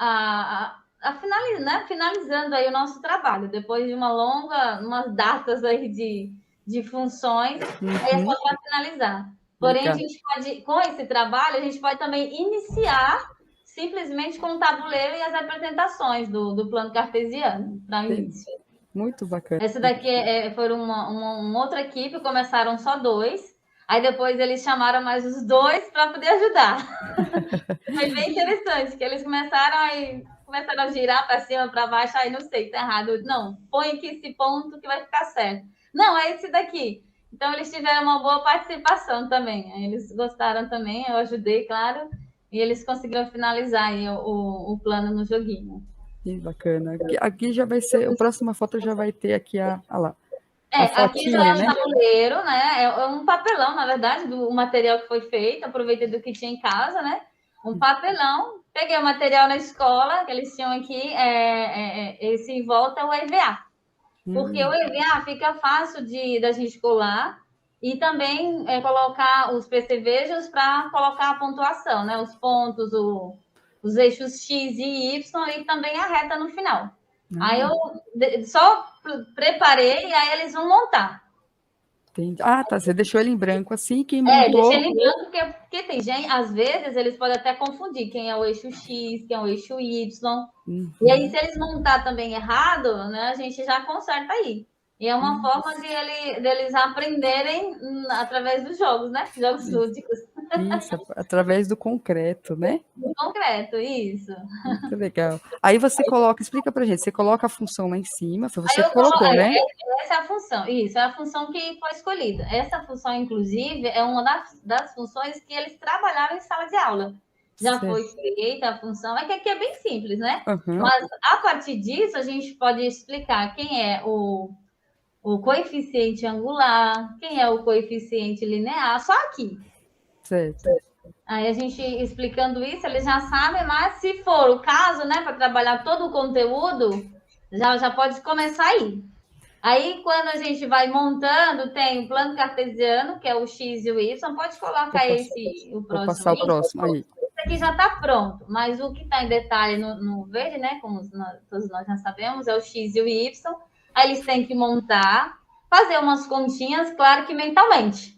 finalizando aí o nosso trabalho, depois de umas datas aí de funções, aí é só para finalizar. Porém, a gente pode, com esse trabalho, a gente pode também iniciar simplesmente com o tabuleiro e as apresentações do plano cartesiano para o início. Muito bacana. Essa daqui foi uma outra equipe, começaram só 2, aí depois eles chamaram mais os 2 para poder ajudar. Foi bem interessante, que eles começaram a girar para cima, para baixo, aí não sei, tá errado. Não, põe aqui esse ponto que vai ficar certo. Não, é esse daqui. Então, eles tiveram uma boa participação também. Eles gostaram também, eu ajudei, claro, e eles conseguiram finalizar aí o plano no joguinho. Que bacana. Aqui já vai ser, a próxima foto já vai ter aqui lá. Aqui já é um tabuleiro, né? É um papelão, na verdade, do material que foi feito, aproveitei do que tinha em casa, né? Um papelão, peguei o material na escola, que eles tinham aqui, esse em volta é o EVA. Porque o EVA fica fácil da gente colar e também colocar os percevejos para colocar a pontuação, né? Os pontos, os eixos X e Y e também a reta no final. Aí eu só preparei e aí eles vão montar. Entendi. Ah, tá. Você deixou ele em branco assim, quem montou... deixei ele em branco porque tem gente, às vezes, eles podem até confundir quem é o eixo X, quem é o eixo Y. E aí, se eles montar também errado, né, a gente já conserta aí. E é uma forma deles aprenderem através dos jogos, né? Jogos lúdicos. Isso, através do concreto, né? No concreto, isso. Muito legal. Aí você coloca, explica pra gente, você coloca a função lá em cima, foi você Aí que colocou, né? essa é a função, isso, é a função que foi escolhida. Essa função, inclusive, é uma das funções que eles trabalharam em sala de aula. Já Certo. foi feita a função, é que aqui é bem simples, né? Uhum. Mas a partir disso, a gente pode explicar quem é o coeficiente angular, quem é o coeficiente linear, só aqui. Certo. Aí a gente explicando isso, eles já sabem, mas se for o caso, né, para trabalhar todo o conteúdo, já pode começar aí. Aí, quando a gente vai montando, tem o plano cartesiano, que é o X e o Y, pode colocar o próximo. Vou passar o próximo aí. Esse aqui já está pronto, mas o que está em detalhe no verde, né, como todos nós já sabemos, é o X e o Y. Aí eles têm que montar, fazer umas continhas, claro que mentalmente.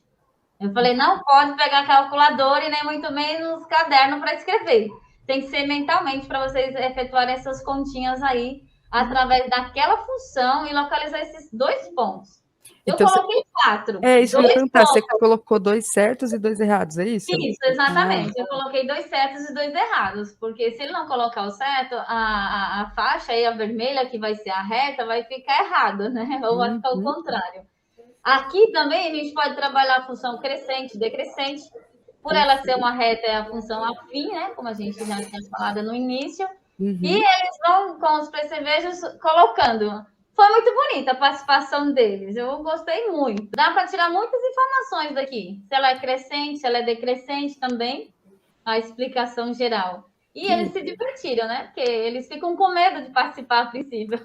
Eu falei, não pode pegar calculadora e nem muito menos caderno para escrever. Tem que ser mentalmente para vocês efetuarem essas continhas aí, através daquela função e localizar esses 2 pontos. Então, eu coloquei 4. É isso que eu ia perguntar, você colocou 2 certos e 2 errados, é isso? Isso, exatamente. Eu coloquei 2 certos e 2 errados, porque se ele não colocar o certo, a faixa aí, a vermelha, que vai ser a reta, vai ficar errado, né? Ou vai ficar o contrário. Aqui também a gente pode trabalhar a função crescente, decrescente. Por ela ser uma reta, é a função afim, né? Como a gente já tinha falado no início. E eles vão, com os percevejos, colocando. Foi muito bonita a participação deles. Eu gostei muito. Dá para tirar muitas informações daqui. Se ela é crescente, se ela é decrescente também. A explicação geral. E eles se divertiram, né? Porque eles ficam com medo de participar a princípio.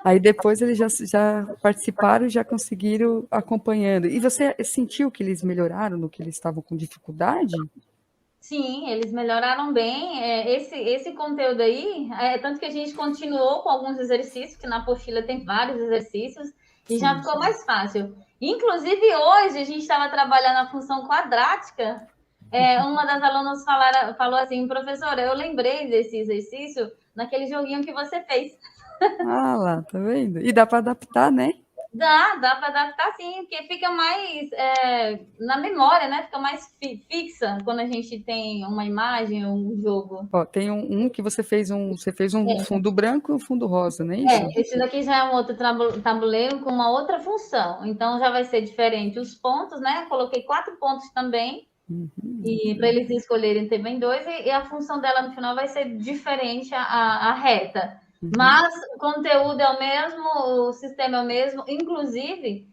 Aí depois eles já participaram e já conseguiram acompanhando. E você sentiu que eles melhoraram no que eles estavam com dificuldade? Sim, eles melhoraram bem. Esse conteúdo aí, tanto que a gente continuou com alguns exercícios, que na apostila tem vários exercícios, e já ficou mais fácil. Inclusive, hoje, a gente estava trabalhando a função quadrática. Uma das alunas falou assim, professora, eu lembrei desse exercício naquele joguinho que você fez. Ah lá, tá vendo? E dá para adaptar, né? Dá para adaptar sim, porque fica mais na memória, né? Fica mais fixa quando a gente tem uma imagem ou um jogo. Ó, tem um que você fez um fundo branco e um fundo rosa, não é isso? Esse daqui já é um outro tabuleiro com uma outra função. Então já vai ser diferente os pontos, né? Coloquei 4 pontos também. E para eles escolherem também 2, e a função dela no final vai ser diferente a reta. Mas o conteúdo é o mesmo, o sistema é o mesmo. Inclusive,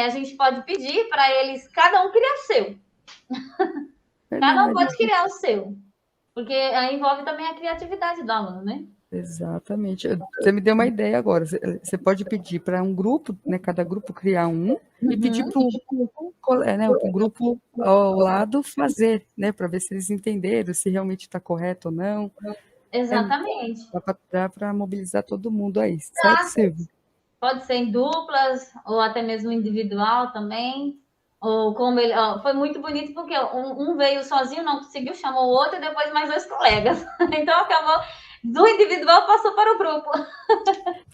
a gente pode pedir para eles, cada um criar o seu. Cada um pode criar o seu. Porque aí envolve também a criatividade do aluno, né? Exatamente. Você me deu uma ideia agora. Você pode pedir para um grupo, né, cada grupo criar um, e pedir para um grupo ao lado fazer, né, para ver se eles entenderam, se realmente está correto ou não. Exatamente. Dá para mobilizar todo mundo aí, certo, Silvia? Pode ser em duplas, ou até mesmo individual também. Ou como ele, foi muito bonito, porque um veio sozinho, não conseguiu, chamou o outro, e depois mais 2 colegas. Então acabou, do individual passou para o grupo.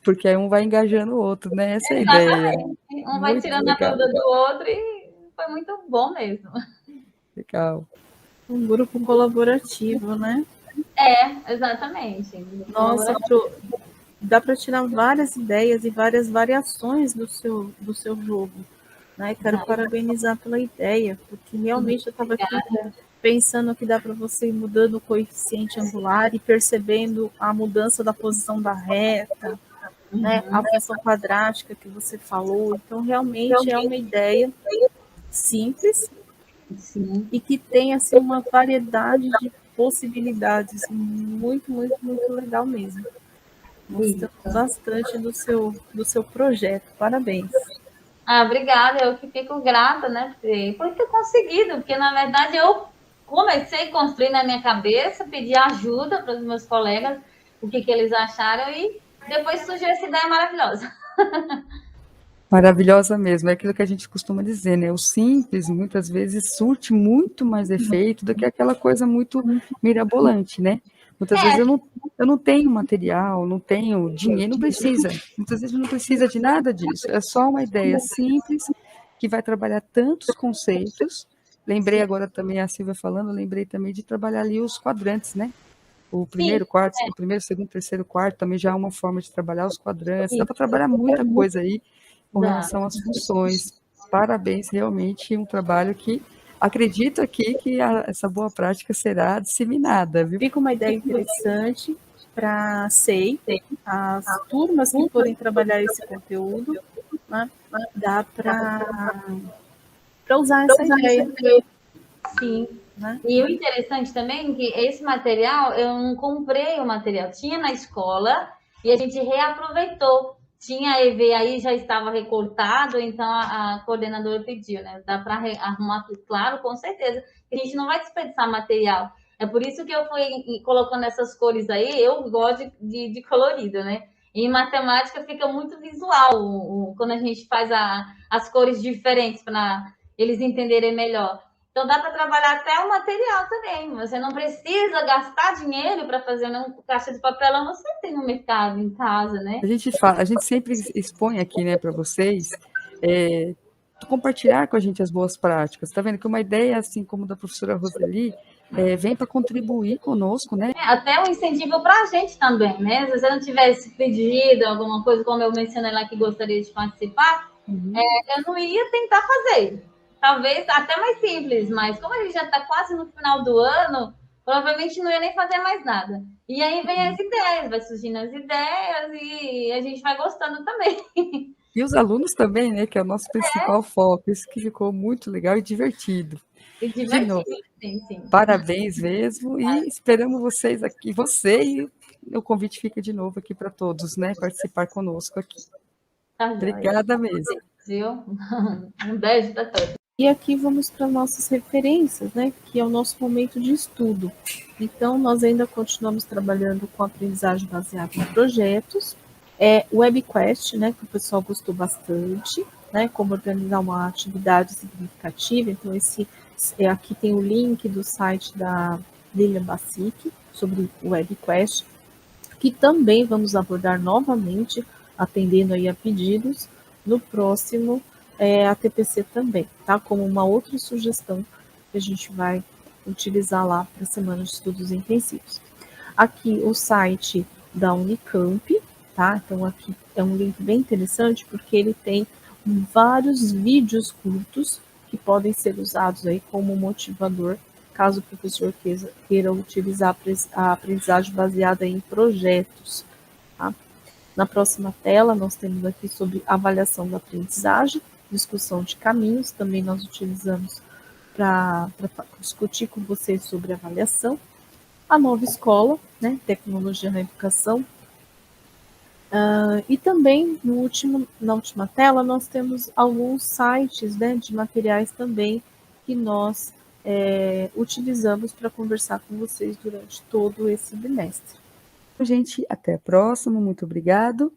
Porque aí um vai engajando o outro, né? Essa é a ideia. Um vai tirando a dúvida do outro, e foi muito bom mesmo. Legal. Um grupo colaborativo, né? Exatamente. Nossa, dá para tirar várias ideias e várias variações do seu jogo. Né? Quero parabenizar pela ideia, porque realmente eu estava aqui pensando que dá para você ir mudando o coeficiente angular e percebendo a mudança da posição da reta, né? A função quadrática que você falou. Então, realmente é uma ideia simples e que tem assim, uma variedade de possibilidades muito, muito, muito legal mesmo. Gostamos bastante do seu projeto. Parabéns. Obrigada, eu que fico grata, né, por ter conseguido, porque na verdade eu comecei a construir na minha cabeça, pedi ajuda para os meus colegas, o que eles acharam, e depois surgiu essa ideia maravilhosa. Maravilhosa mesmo, é aquilo que a gente costuma dizer, né? O simples, muitas vezes, surte muito mais efeito do que aquela coisa muito mirabolante, né? Muitas vezes eu não tenho material, não tenho dinheiro, não precisa. Muitas vezes não precisa de nada disso. É só uma ideia simples que vai trabalhar tantos conceitos. Lembrei agora também, a Silvia falando, lembrei também de trabalhar ali os quadrantes, né? O primeiro, quarto, o primeiro, segundo, terceiro, quarto também já é uma forma de trabalhar os quadrantes. Dá para trabalhar muita coisa aí com relação às funções. Parabéns, realmente um trabalho que acredito aqui que essa boa prática será disseminada, viu? Fica uma ideia interessante para a SEI, as turmas que forem trabalhar esse conteúdo, né? Dá para usar essa ideia. Sim. Né? E o interessante também é que esse material, eu não comprei o material, tinha na escola e a gente reaproveitou. Tinha EV aí, já estava recortado, então a coordenadora pediu, né? Dá para arrumar, claro, com certeza. A gente não vai desperdiçar material. É por isso que eu fui colocando essas cores aí, eu gosto de colorido, né? E em matemática fica muito visual quando a gente faz as cores diferentes para eles entenderem melhor. Então, dá para trabalhar até o material também. Você não precisa gastar dinheiro para fazer uma caixa de papelão, você tem no mercado, em casa, né? A gente sempre expõe aqui, né, para vocês, compartilhar com a gente as boas práticas. Tá vendo que uma ideia, assim como da professora Roseli, vem para contribuir conosco, né? Até um incentivo para a gente também, né? Se você não tivesse pedido alguma coisa, como eu mencionei lá que gostaria de participar, eu não ia tentar fazer. Talvez até mais simples, mas como a gente já está quase no final do ano, provavelmente não ia nem fazer mais nada. E aí vem as ideias, vai surgindo as ideias e a gente vai gostando também. E os alunos também, né, que é o nosso principal foco, isso que ficou muito legal e divertido. E divertido, de novo, sim. Parabéns mesmo e esperamos vocês aqui, e o convite fica de novo aqui para todos, né, participar conosco aqui. Tá, obrigada mesmo. Viu? Um beijo para todos. E aqui vamos para nossas referências, né, que é o nosso momento de estudo. Então, nós ainda continuamos trabalhando com aprendizagem baseada em projetos, o WebQuest, né, que o pessoal gostou bastante, né, como organizar uma atividade significativa. Então, aqui tem o link do site da Lilian Basic sobre o WebQuest, que também vamos abordar novamente, atendendo aí a pedidos, no próximo a TPC também, tá? Como uma outra sugestão que a gente vai utilizar lá para a Semana de Estudos Intensivos. Aqui o site da Unicamp, tá? Então aqui é um link bem interessante porque ele tem vários vídeos curtos que podem ser usados aí como motivador, caso o professor queira utilizar a aprendizagem baseada em projetos, tá? Na próxima tela nós temos aqui sobre avaliação da aprendizagem, discussão de caminhos, também nós utilizamos para discutir com vocês sobre avaliação. A nova escola, né, tecnologia na educação. E também, na última tela, nós temos alguns sites, né, de materiais também que nós utilizamos para conversar com vocês durante todo esse bimestre. Gente, até a próxima, muito obrigado.